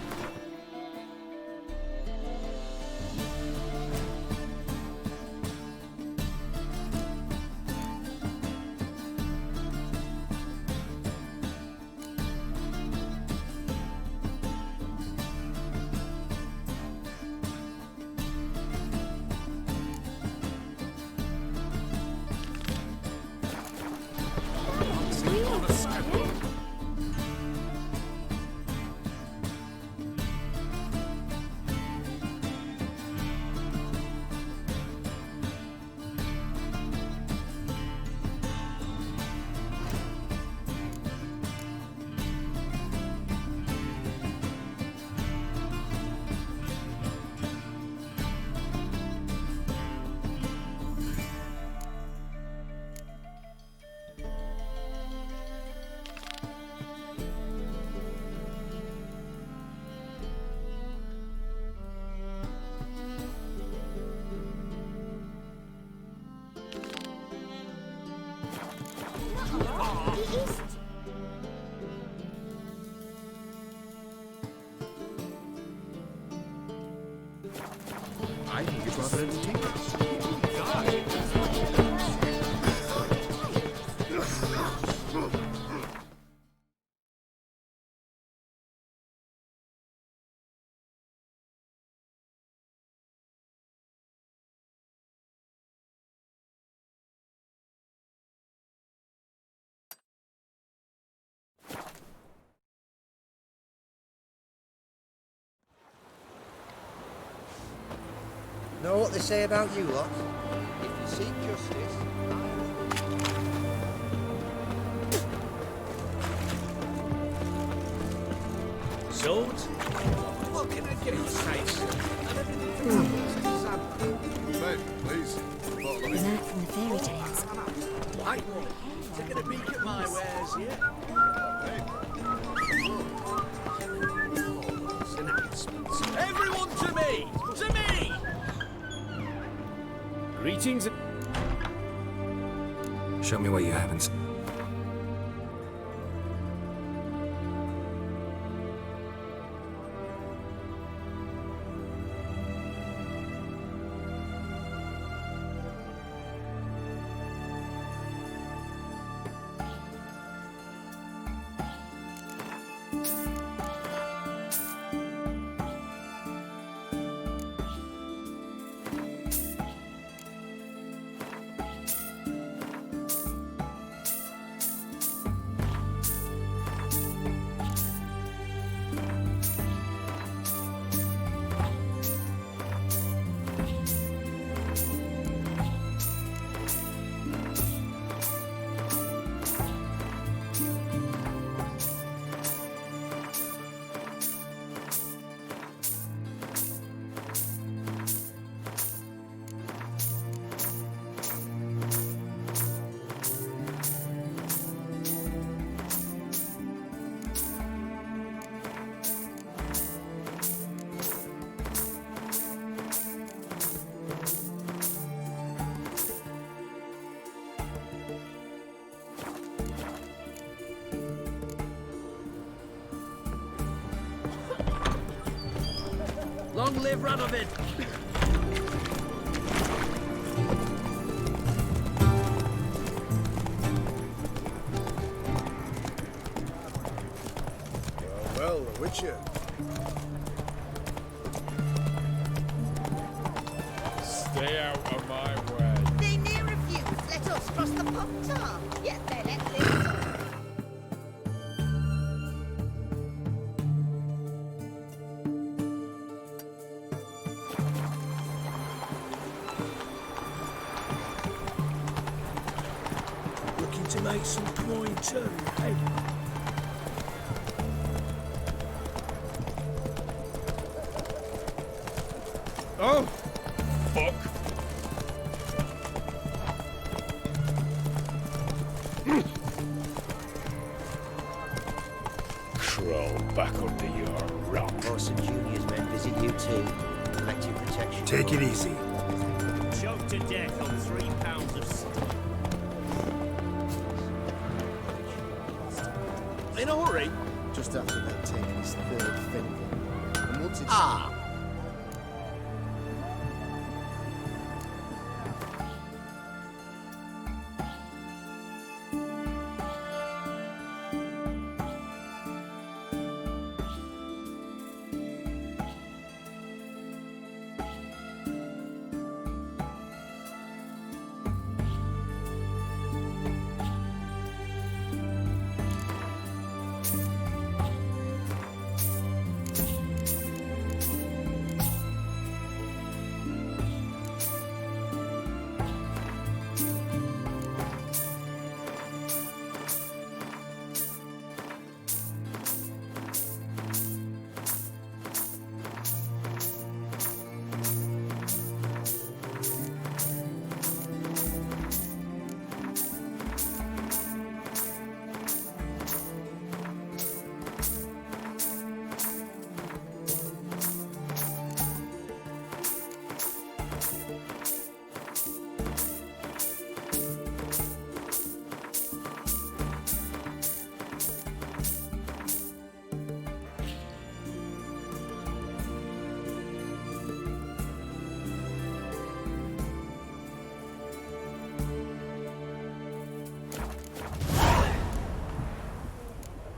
I think it's rather entertaining. Know what they say about you lot? If you seek justice... Swords? What can I get you say, sir? And everything from apples to sandwich. Ben, please. The man from the fairy tales. White one. Taking a peek at my wares, yeah? It's announcements. Everyone to me! To me! Greetings. show me what you haven't. Long live Radovid! Well, the Witcher. Stay out of my way. They near refuse. Let us cross the pop-tar. Yet they let this. Looking to make some coin too, hey? Oh! Fuck! Crawl back under your rock. Corsair Junior's men visit you too. Collect your protection. Take it easy. Choked to death on 3 pounds of In a hurry? Just after they'd taken his third finger. And once it's...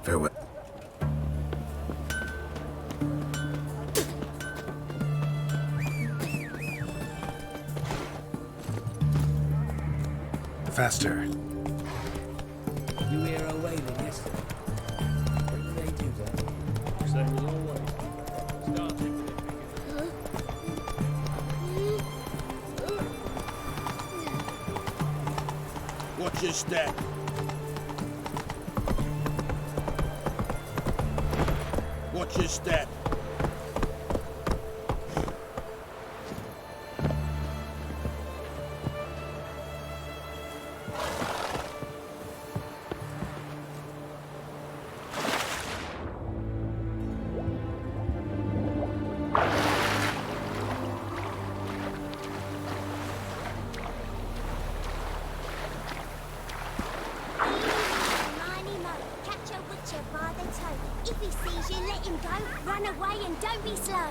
Farewell. Faster. You hear a wailing yesterday? When did they do that? Same as always. Starting with it. Watch your step. Watch your step. If he sees you, let him go. Run away and don't be slow.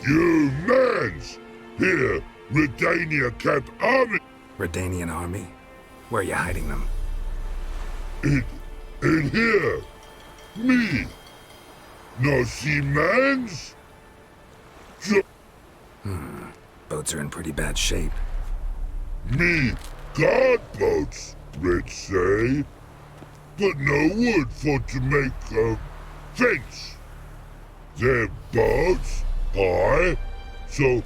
Humans! Here, Redania Camp Army! Redanian army? Where are you hiding them? In here! Me! No see mans? Boats are in pretty bad shape. Me guard boats, Red say. But no wood for to make a fence. Their boats high, so...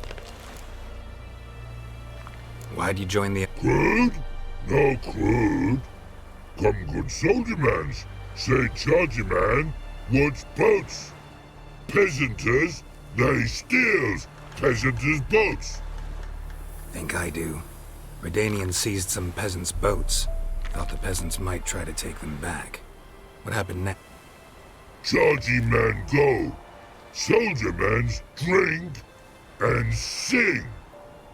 Why'd you join the... Crude? No crude. Come good soldier mans. Say chargy man wants boats. Peasanters, they steals peasanters' boats. Think I do. Redanians seized some peasants' boats. Thought the peasants might try to take them back. What happened next? Chargy man go. Soldier mans drink and sing.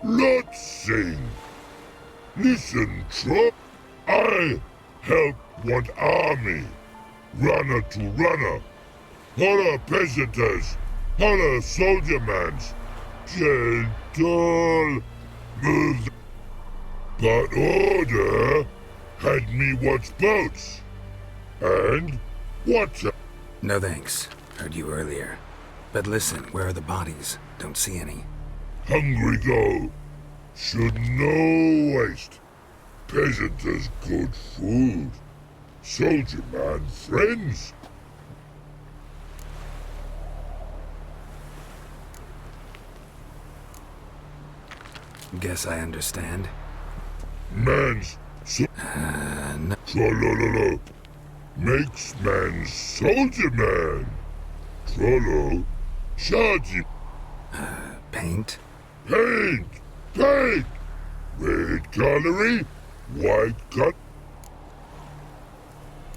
Lot sing. Listen, trop. I help one army. Runner to runner. Holla peasanters. Holla soldier mans. Gentle. Move. But order had me watch boats. And What's up? No thanks. Heard you earlier. But listen, where are the bodies? Don't see any. Hungry go. Should no waste. Peasant has good food. Soldier man friends. Guess I understand. Man's so no. Trolololo. Makes man soldier man. Trollo. Charge. Paint? Paint! Paint! Red colory, white cut.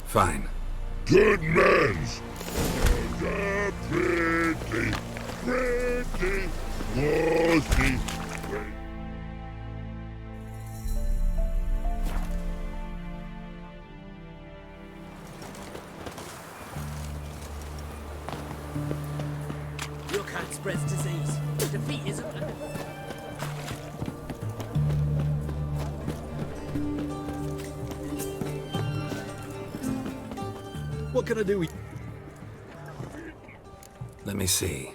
Fine. Good man's. Pretty, pretty, was me. Your kind spreads disease. Defeat isn't it? What can I do? Let me see.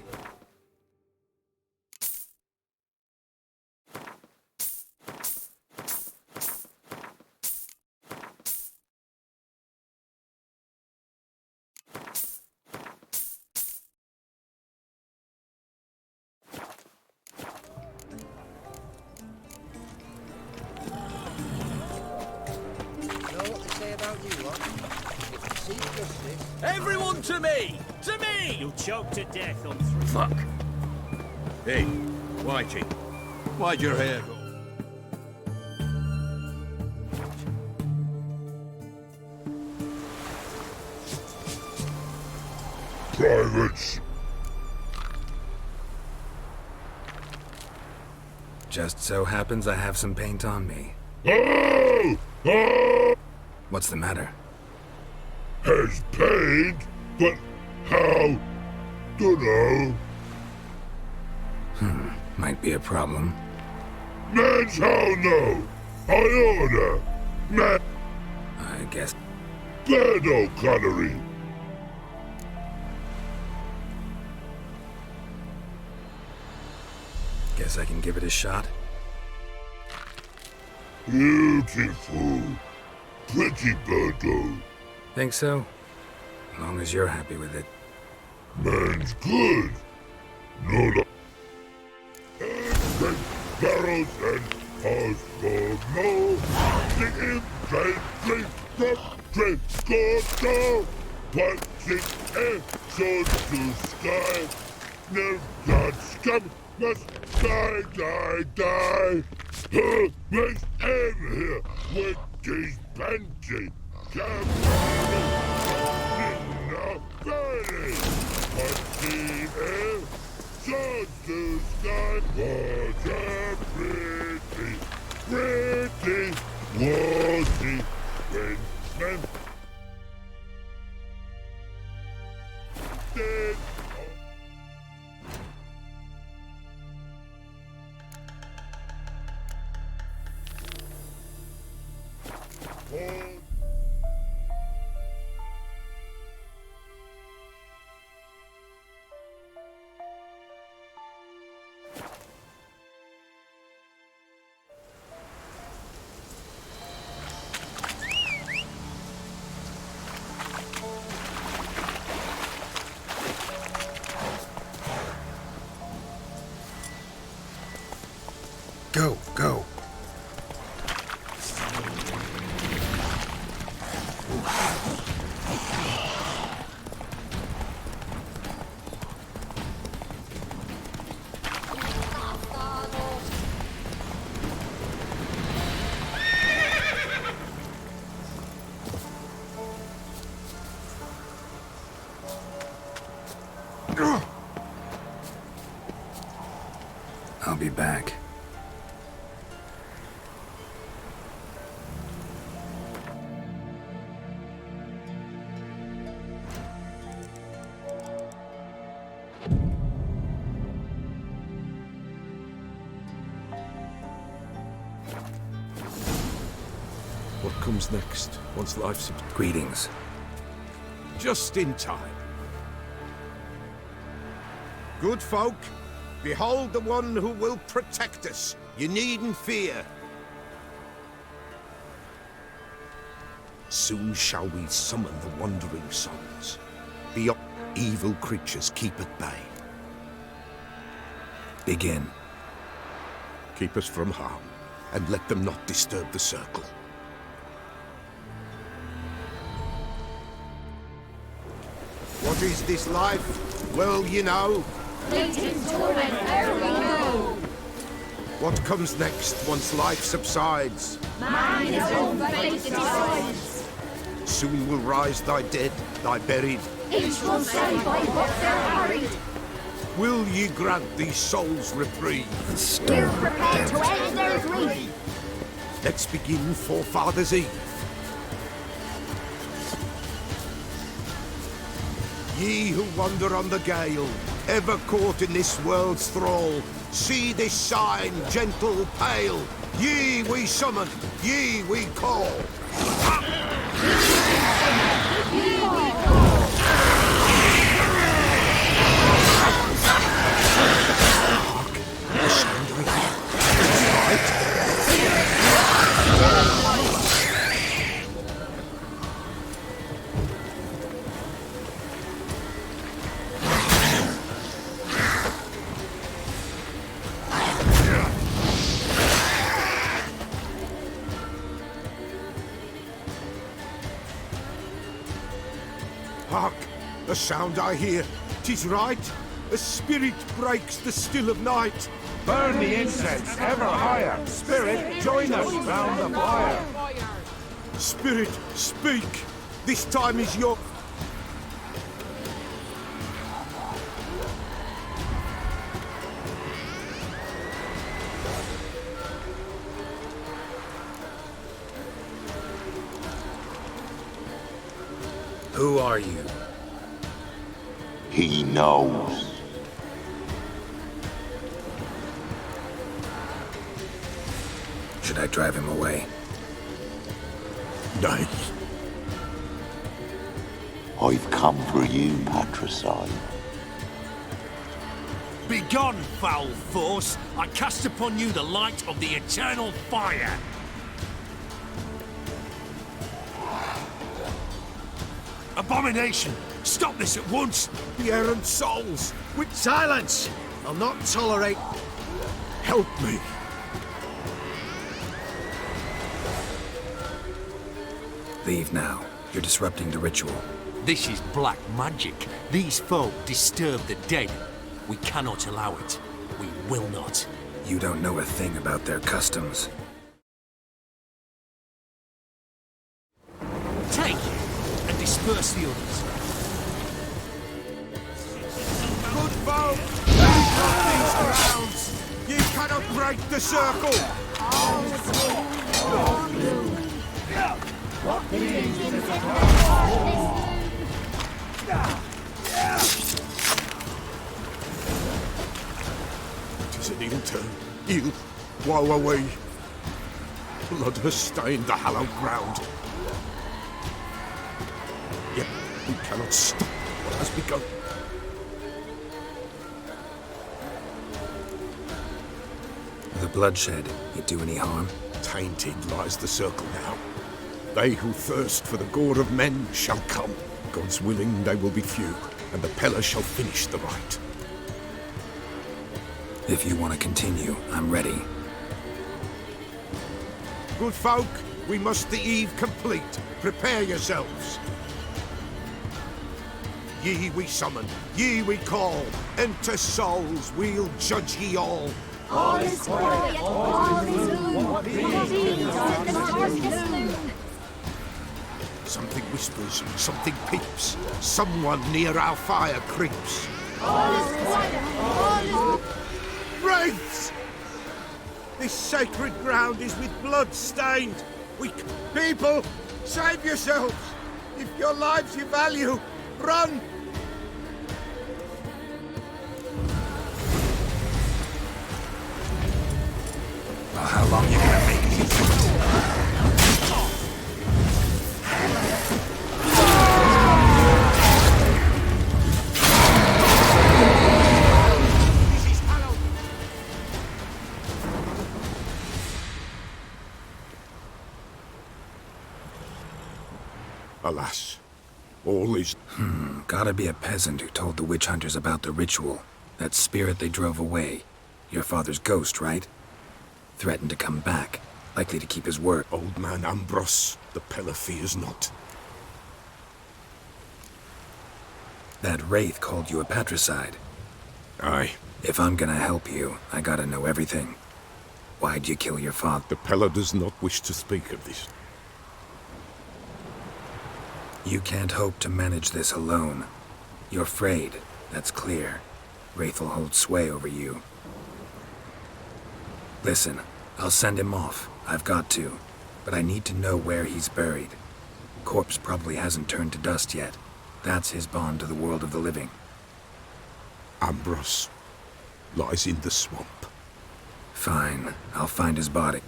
Everyone to me! To me! You'll choke to death on 3. Fuck. Hey, Whitey. Why'd your hair go? Privates. Just so happens I have some paint on me. Oh! Oh! What's the matter? Has paint, but how? Dunno. Might be a problem. Man's how no. I order. Man. I guess. Bad old colory. Guess I can give it a shot. Beautiful. Pretty birdo. Think so? As long as you're happy with it. Man's good. No lo- and barrels and cars for no. The infantry from train go. Punching air, so to sky. Never got scum, must die. Makes air here with these benches. Go. I'll be back. What comes next, once life's... Greetings. Just in time. Good folk, behold the one who will protect us. You needn't fear. Soon shall we summon the wandering souls. The evil creatures keep at bay. Begin. Keep us from harm, and let them not disturb the circle. What is this life? Well, you know. What comes next once life subsides? Man his own fate decides. Soon will rise thy dead, thy buried. Each will say by what they're hurried. Will ye grant these souls reprieve? We're prepared to end their grief. Let's begin Forefathers' Eve. Ye who wander on the gale, ever caught in this world's thrall, see this sign, gentle, pale. Ye we summon, ye we call. Hark! The sound I hear. 'Tis right. A spirit breaks the still of night. Burn the incense ever higher. Spirit, join us round the fire. Spirit, speak. This time is your... Who are you? He knows. Should I drive him away? Nay. I've come for you, patricide. Begone, foul force! I cast upon you the light of the eternal fire! Abomination! Stop this at once! The errant souls! With silence! I'll not tolerate... Help me! Leave now. You're disrupting the ritual. This is black magic. These folk disturb the dead. We cannot allow it. We will not. You don't know a thing about their customs. Take it and disperse the others. Good folk! Leave not these grounds! Ye cannot break the circle! Tis an ill turn. Ill. Woe away. Blood has stained the hallowed ground. Yet we cannot stop what has begun. The bloodshed, it do any harm? Tainted lies the circle now. They who thirst for the gore of men shall come. God's willing, they will be few, and the Peller shall finish the rite. If you want to continue, I'm ready. Good folk, we must the eve complete. Prepare yourselves. Ye we summon, ye we call. Enter souls, we'll judge ye all. All is quiet, all is gloom. Something whispers, something peeps. Someone near our fire creeps. All is quiet, all is... Wraiths! This sacred ground is with blood stained. People, save yourselves! If your lives you value, run! Well, how long you gonna make me? Alas, all is... Gotta be a peasant who told the witch hunters about the ritual. That spirit they drove away. Your father's ghost, right? Threatened to come back. Likely to keep his word. Old man Ambros, the Pella fears not. That wraith called you a patricide. Aye. If I'm gonna help you, I gotta know everything. Why'd you kill your father? The Pella does not wish to speak of this. You can't hope to manage this alone. You're afraid, that's clear. Wraith will hold sway over you. Listen, I'll send him off. I've got to. But I need to know where he's buried. Corpse probably hasn't turned to dust yet. That's his bond to the world of the living. Ambros lies in the swamp. Fine. I'll find his body.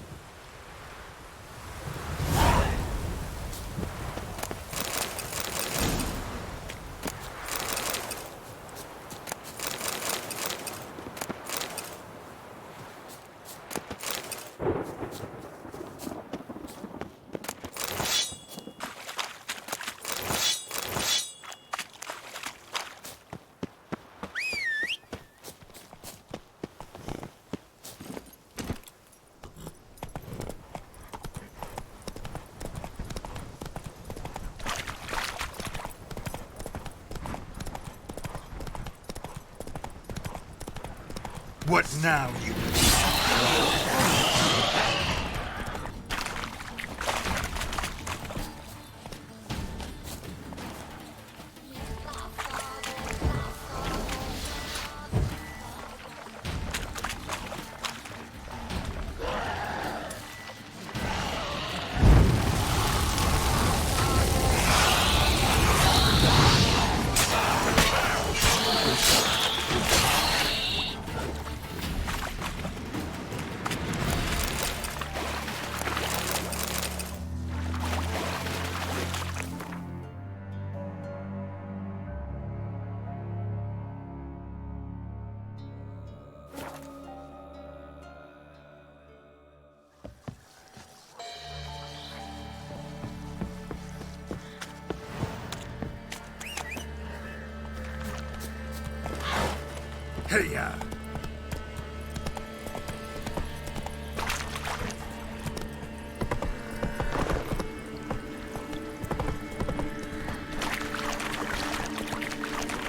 What now, you... Hey-ya!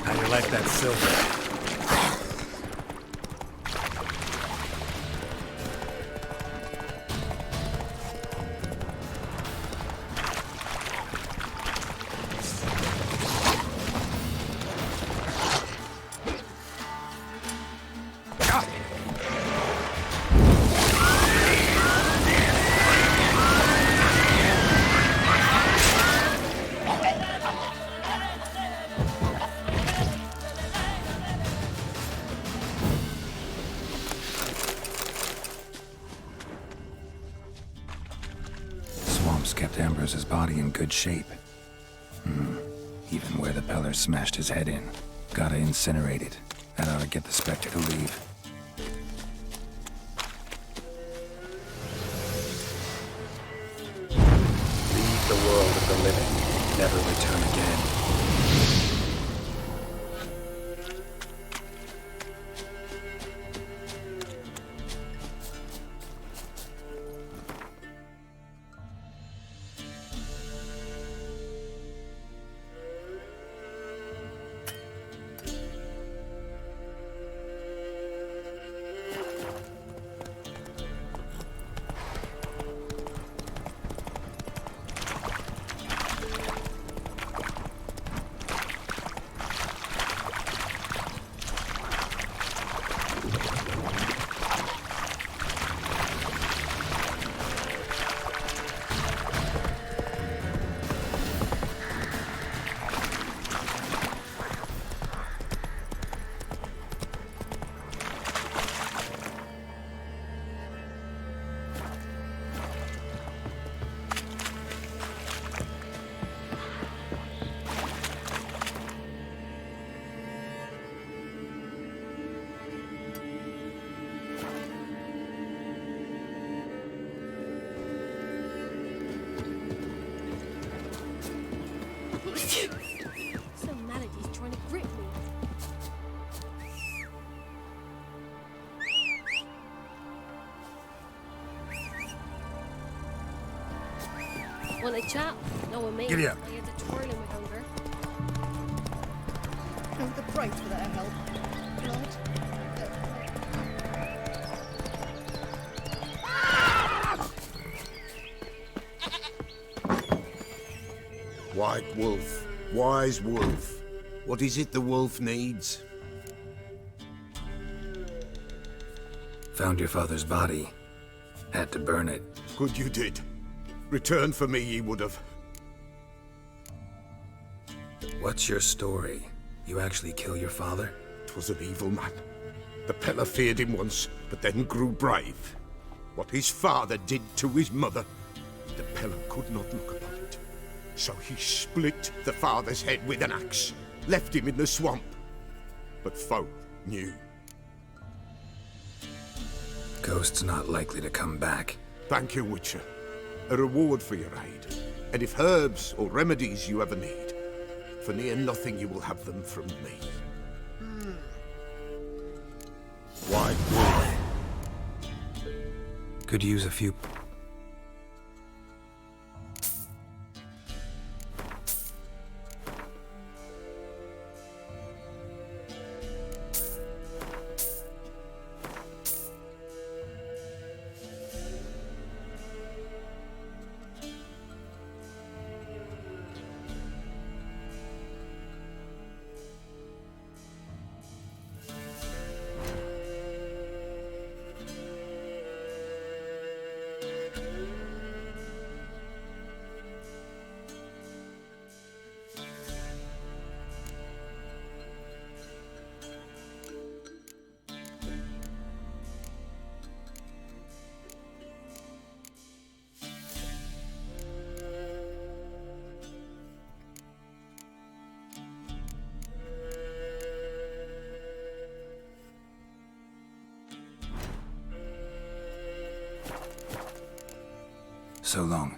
How you like that silver? Kept Ambrose's body in good shape. Even where the Peller smashed his head in. Gotta incinerate it. That ought to get the Spectre to leave. Leave the world of the living. Never return again. Want a chat? No one me. Giddy up. I had to twirling with hunger. And the price for that help. Lord. White wolf, wise wolf. What is it the wolf needs? Found your father's body. Had to burn it. Good you did. Return for me ye would have. What's your story? You actually kill your father? 'Twas an evil man. The Peller feared him once, but then grew brave. What his father did to his mother, the Peller could not look upon it. So he split the father's head with an axe, left him in the swamp. But folk knew. Ghost's not likely to come back. Thank you, Witcher. A reward for your aid. And if herbs or remedies you ever need, for near nothing you will have them from me. White wolf. Could use a few... So long.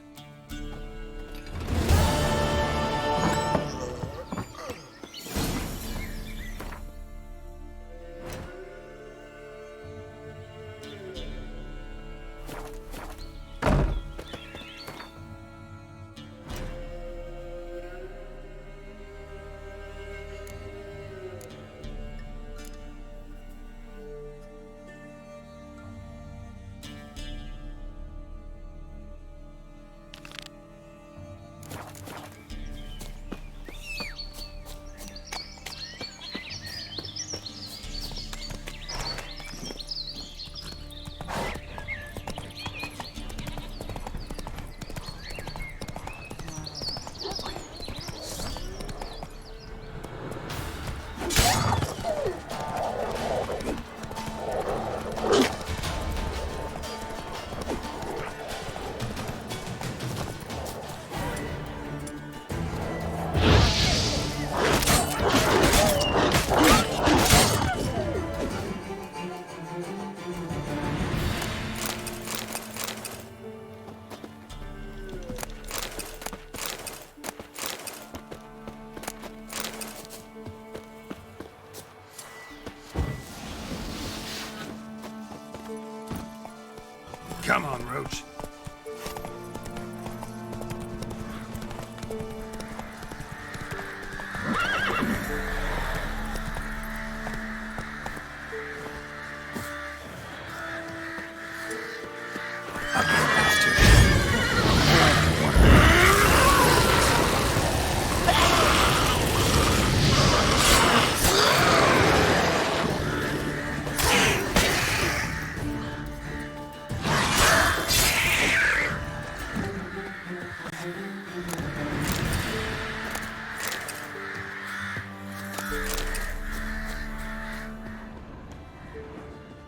Come on, Roach.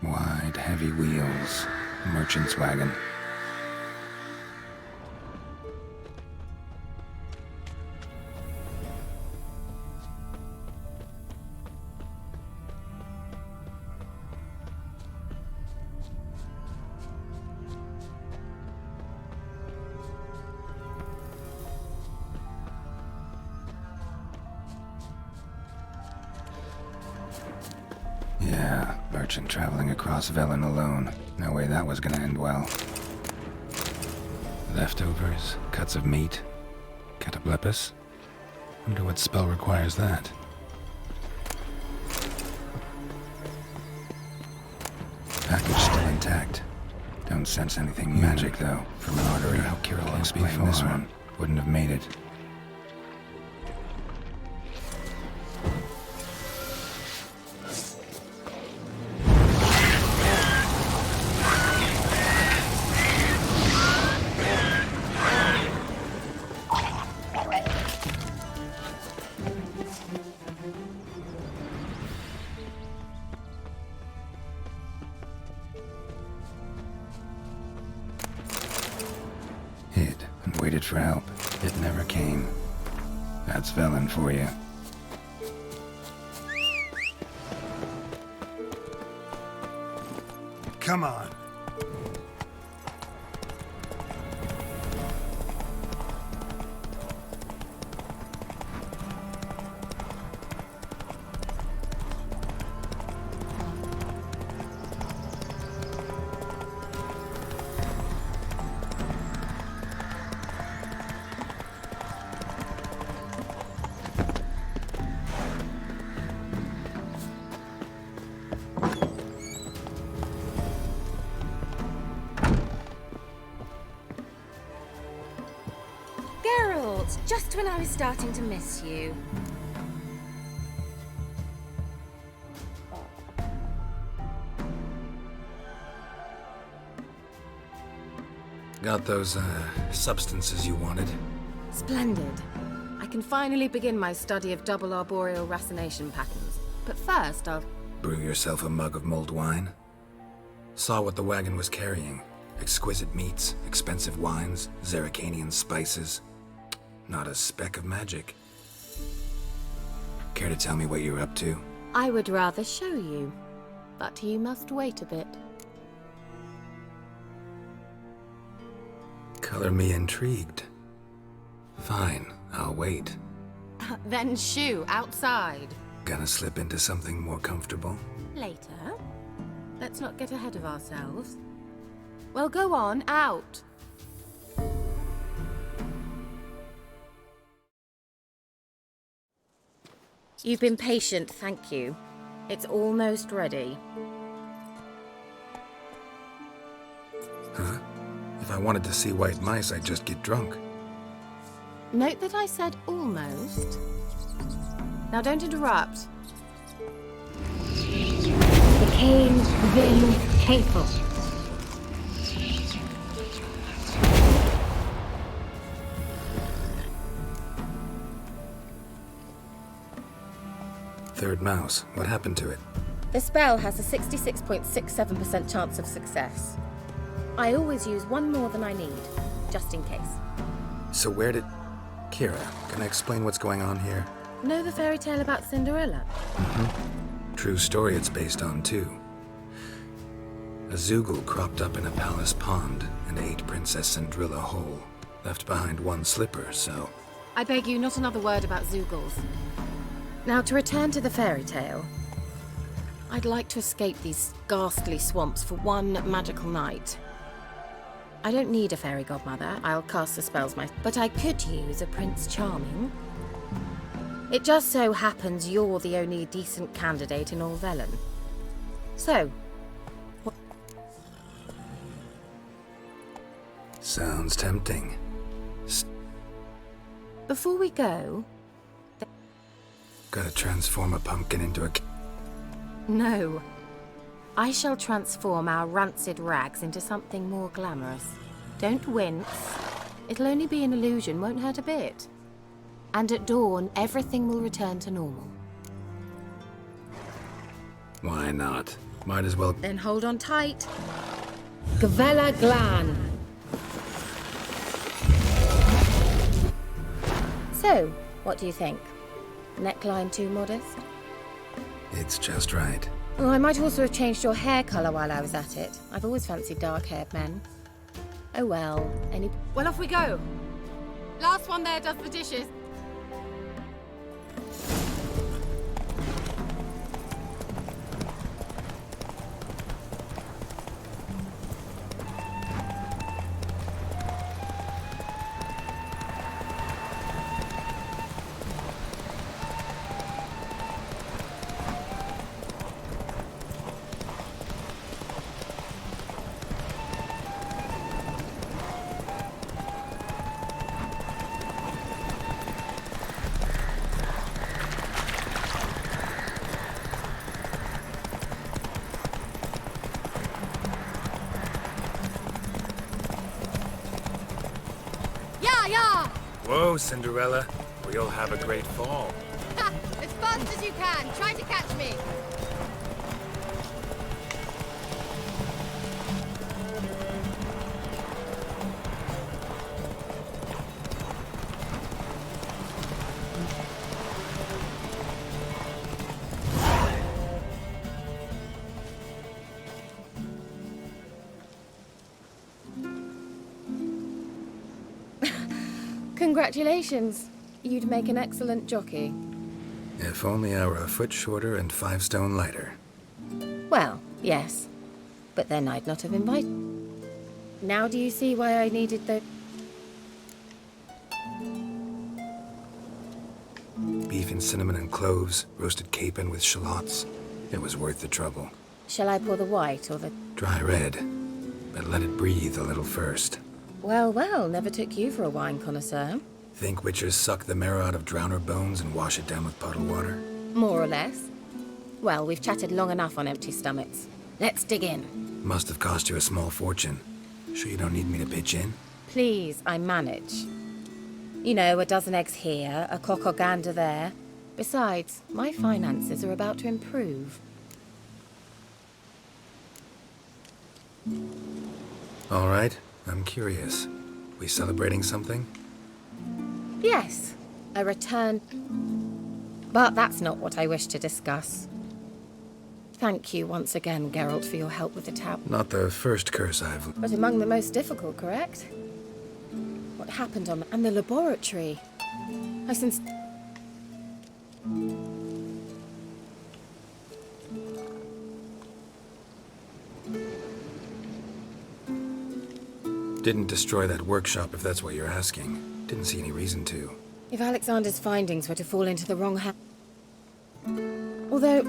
Wide, heavy wheels. Merchant's wagon. Yeah, merchant traveling across Velen alone. No way that was gonna end well. Leftovers, cuts of meat, cataplepis. Wonder what spell requires that. Package still intact. Don't sense anything magic though. From an artery, how Kirill explained this one. Wouldn't have made it. Hid and waited for help. It never came. That's Velen for you. Come on. Just when I was starting to miss you. Got those, substances you wanted? Splendid. I can finally begin my study of double arboreal racination patterns. But first, I'll... Brew yourself a mug of mulled wine? Saw what the wagon was carrying. Exquisite meats, expensive wines, Zerrikanian spices. Not a speck of magic. Care to tell me what you're up to? I would rather show you, but you must wait a bit. Color me intrigued. Fine, I'll wait. Then shoo, outside. Gonna slip into something more comfortable? Later. Let's not get ahead of ourselves. Well, go on, out. You've been patient, thank you. It's almost ready. Huh? If I wanted to see white mice, I'd just get drunk. Note that I said almost. Now don't interrupt. Became vindicable. Third mouse. What happened to it? The spell has a 66.67% chance of success. I always use one more than I need, just in case. So where did... Kira, can I explain what's going on here? Know the fairy tale about Cinderella? Mm-hmm. True story it's based on, too. A Zoogle cropped up in a palace pond and ate Princess Cinderella whole. Left behind one slipper, so... I beg you, not another word about Zoogles. Now, to return to the fairy tale, I'd like to escape these ghastly swamps for one magical night. I don't need a fairy godmother, I'll cast the spells myself, but I could use a Prince Charming. It just so happens you're the only decent candidate in all Velen. So, what... Sounds tempting. Before we go... Gotta transform a pumpkin into a... No. I shall transform our rancid rags into something more glamorous. Don't wince. It'll only be an illusion, won't hurt a bit. And at dawn, everything will return to normal. Why not? Might as well... Then hold on tight. Gavella Glan. So, what do you think? Neckline too modest? It's just right. Well, I might also have changed your hair colour while I was at it. I've always fancied dark-haired men. Oh well, Well, off we go! Last one there does the dishes. Yeah! Whoa, Cinderella. We'll have a great fall. Ha! As fast as you can. Try to catch me. Congratulations. You'd make an excellent jockey. If only I were a foot shorter and 5 stone lighter. Well, yes. But then I'd not have invited. Now do you see why I needed the... Beef and cinnamon and cloves, roasted capon with shallots. It was worth the trouble. Shall I pour the white or the... Dry red, but let it breathe a little first. Well, well, never took you for a wine connoisseur. Think witchers suck the marrow out of drowner bones and wash it down with puddle water? More or less. Well, we've chatted long enough on empty stomachs. Let's dig in. Must have cost you a small fortune. Sure you don't need me to pitch in? Please, I manage. You know, a dozen eggs here, a cock or gander there. Besides, my finances are about to improve. All right, I'm curious. We celebrating something? Yes, a return. But that's not what I wish to discuss. Thank you once again, Geralt, for your help with the tower. Not the first curse I've... But among the most difficult, correct? What happened on... And the laboratory. I since... Didn't destroy that workshop, if that's what you're asking. Didn't see any reason to. If Alexander's findings were to fall into the wrong hands... Although,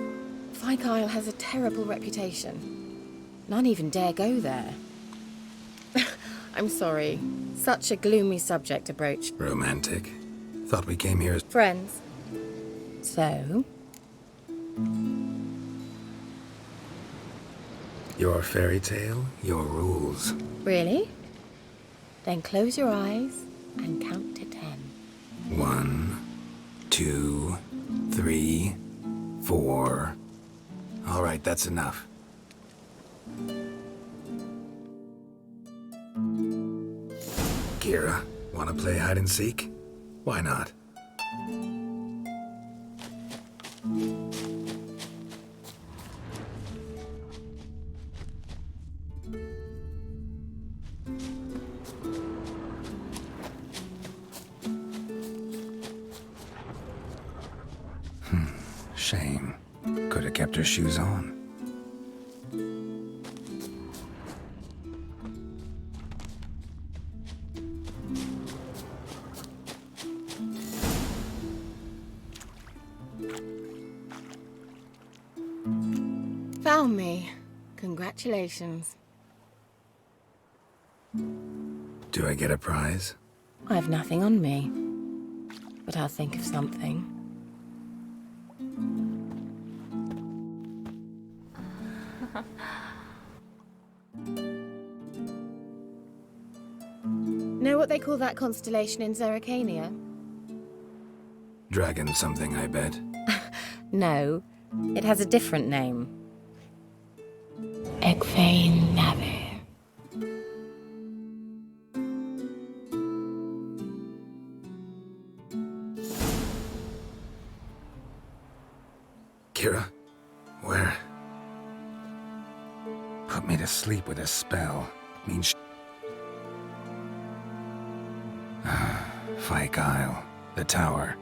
Fyke Isle has a terrible reputation. None even dare go there. I'm sorry. Such a gloomy subject to broach. Romantic. Thought we came here as... Friends. So? Your fairy tale, your rules. Really? Then close your eyes and count to 10. 1, 2, 3, 4. All right, that's enough. Kira, wanna play hide and seek? Why not? Shame. Could have kept her shoes on. Found me. Congratulations. Do I get a prize? I've nothing on me. But I'll think of something. Know what they call that constellation in Zerrikania? Dragon something, I bet. No, it has a different name. Egfain Nave. Kira, where? Put me to sleep with a spell. Means Fyke Isle, the tower.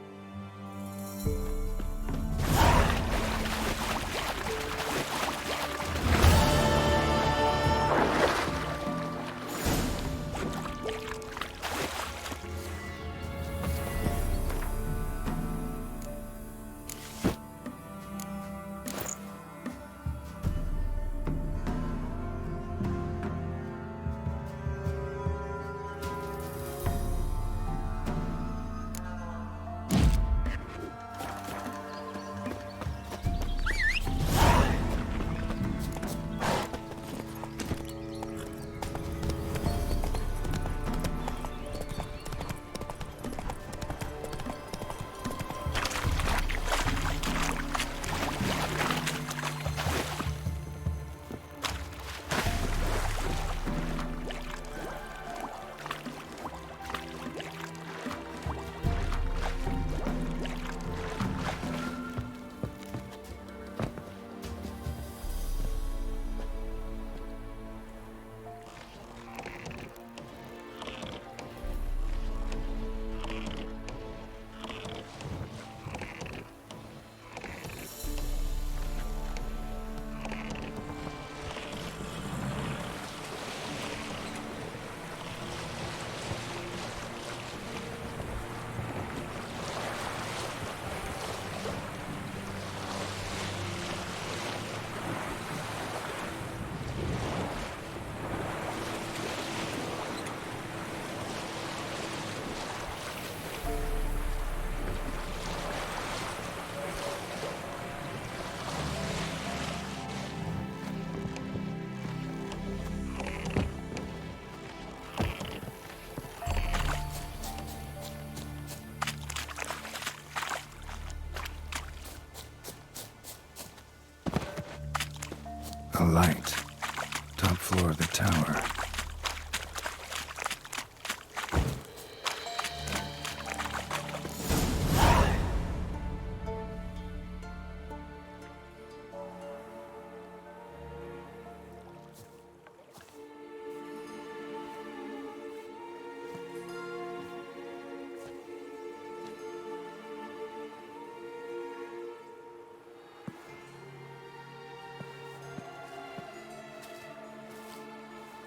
light. Top floor of the tower.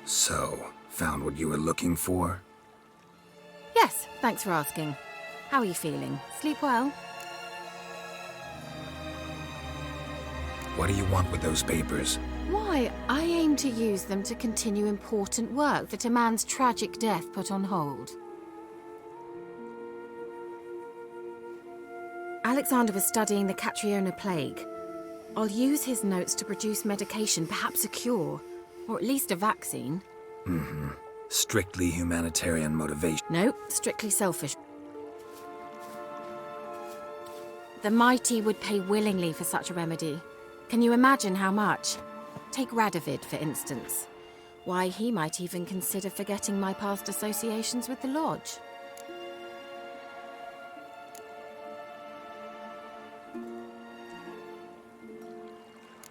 So, found what you were looking for? Yes, thanks for asking. How are you feeling? Sleep well? What do you want with those papers? Why, I aim to use them to continue important work that a man's tragic death put on hold. Alexander was studying the Catriona plague. I'll use his notes to produce medication, perhaps a cure, or at least a vaccine. Mm-hmm. Strictly humanitarian motivation. No, strictly selfish. The mighty would pay willingly for such a remedy. Can you imagine how much? Take Radovid, for instance. Why, he might even consider forgetting my past associations with the Lodge.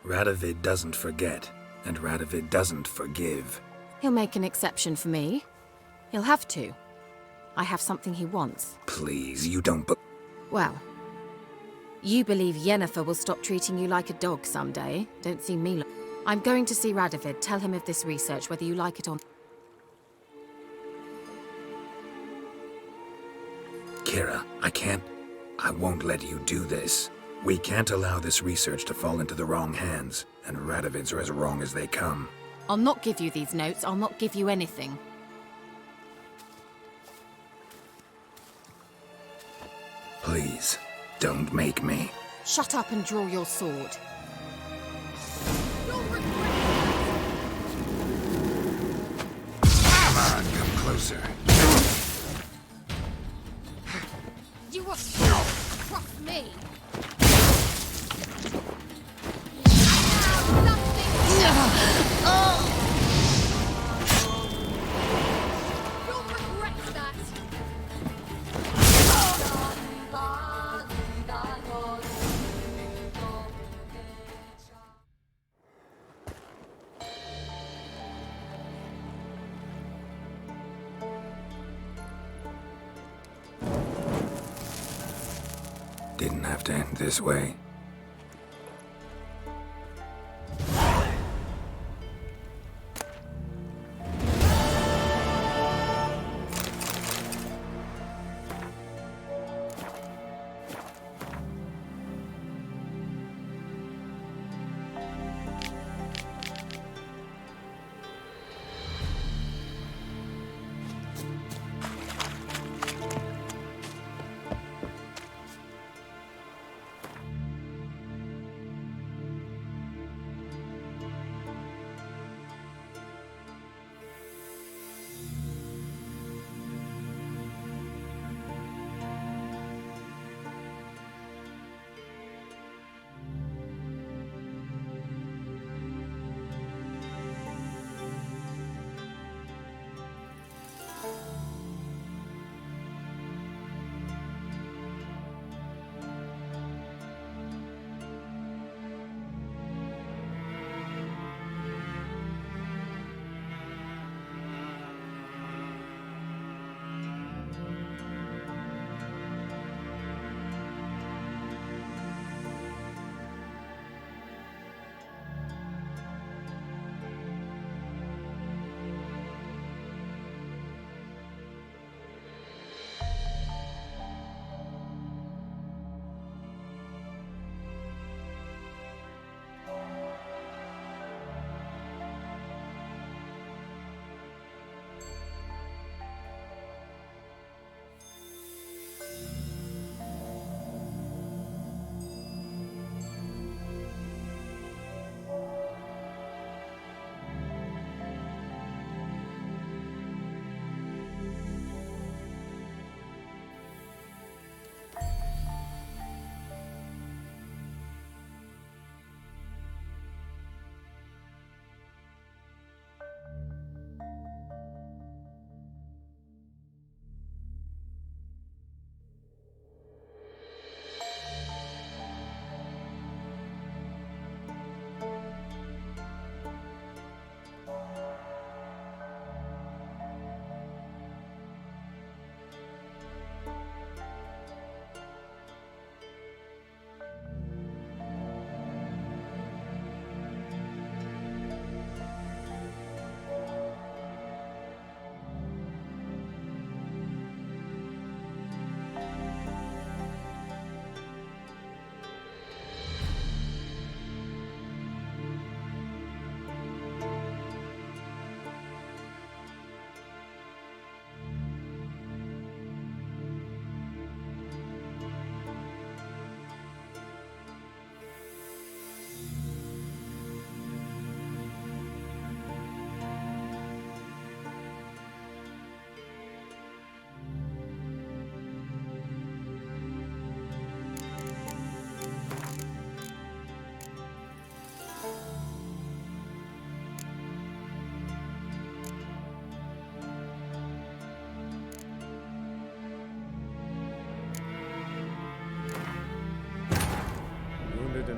Radovid doesn't forget, and Radovid doesn't forgive. He'll make an exception for me. He'll have to. I have something he wants. Please, you don't Well, you believe Yennefer will stop treating you like a dog someday. Don't see me I'm going to see Radovid, tell him of this research, whether you like it or not. Kira, I won't let you do this. We can't allow this research to fall into the wrong hands, and Radovids are as wrong as they come. I'll not give you these notes, I'll not give you anything. Please, don't make me. Shut up and draw your sword. Come on, come closer. You will not trust me. You'll regret that. Didn't have to end this way.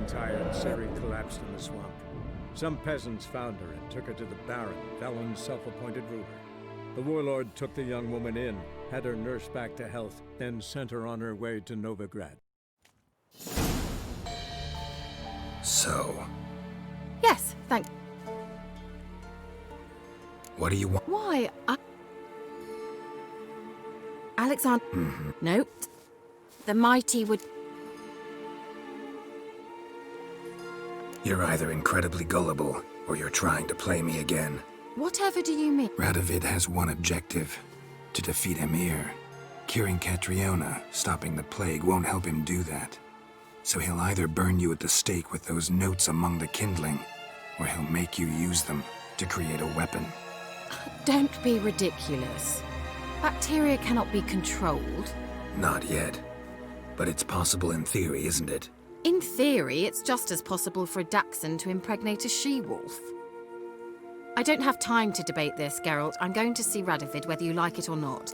tired, Ciri collapsed in the swamp. Some peasants found her and took her to the Baron, Valen's self-appointed ruler. The warlord took the young woman in, had her nursed back to health, then sent her on her way to Novigrad. So, Yes, thank... what do you want? Why, Alexander... No. The mighty would... You're either incredibly gullible, or you're trying to play me again. Whatever do you mean? Radovid has one objective: to defeat Emir. Curing Catriona, stopping the plague, won't help him do that. So he'll either burn you at the stake with those notes among the kindling, or he'll make you use them to create a weapon. Don't be ridiculous. Bacteria cannot be controlled. Not yet. But it's possible in theory, isn't it? In theory, it's just as possible for a Dachshund to impregnate a she-wolf. I don't have time to debate this, Geralt. I'm going to see Radovid whether you like it or not.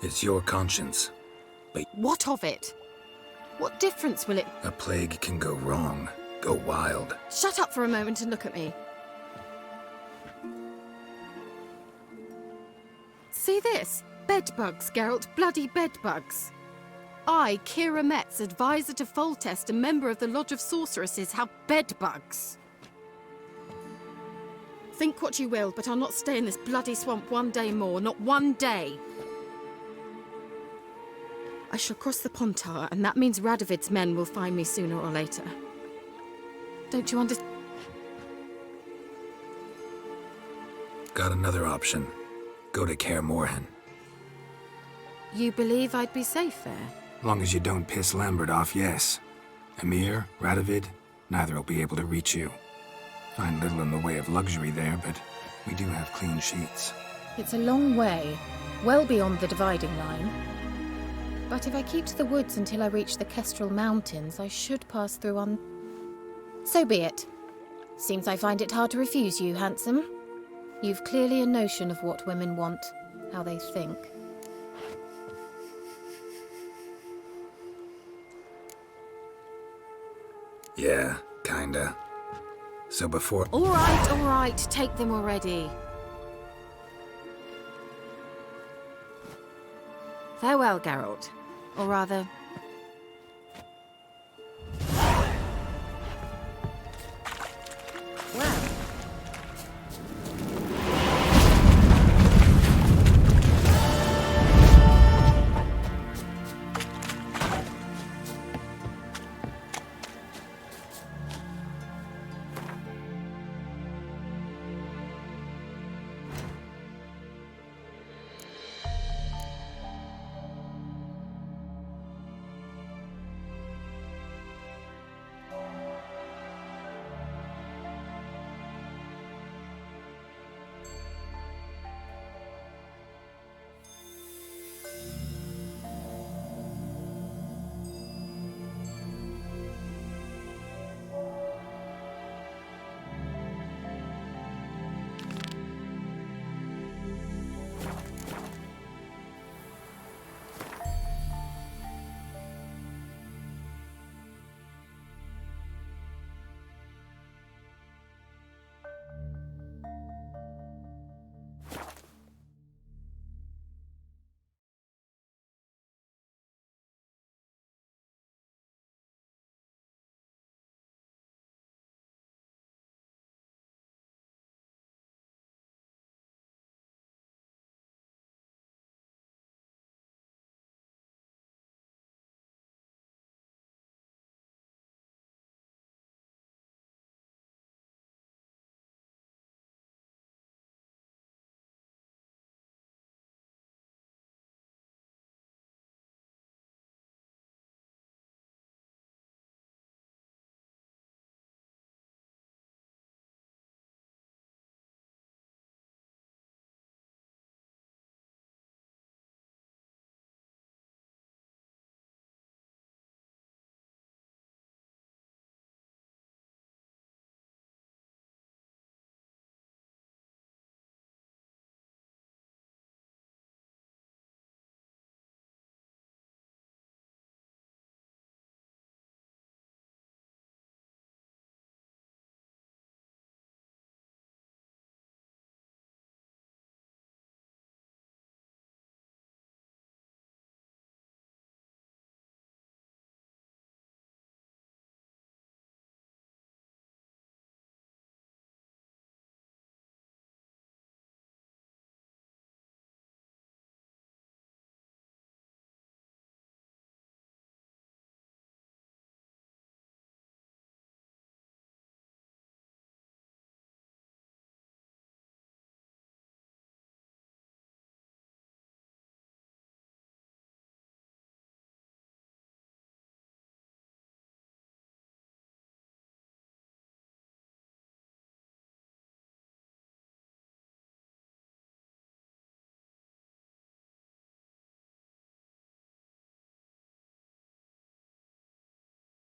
It's your conscience. But what of it? What difference will it... A plague can go wrong, go wild. Shut up for a moment and look at me. See this? Bedbugs, Geralt. Bloody bedbugs. I, Kira Metz, advisor to Foltest and member of the Lodge of Sorceresses, have bedbugs. Think what you will, but I'll not stay in this bloody swamp one day more. Not one day. I shall cross the Pontar, and that means Radovid's men will find me sooner or later. Don't you understand? Got another option. Go to Kaer Morhen. You believe I'd be safe there? Long as you don't piss Lambert off, yes. Emir, Radovid, neither will be able to reach you. Find little in the way of luxury there, but we do have clean sheets. It's a long way, well beyond the dividing line. But if I keep to the woods until I reach the Kestrel Mountains, I should pass through on... So be it. Seems I find it hard to refuse you, handsome. You've clearly a notion of what women want, how they think. Yeah, kinda. So before... All right, take them already. Farewell, Geralt. Or rather,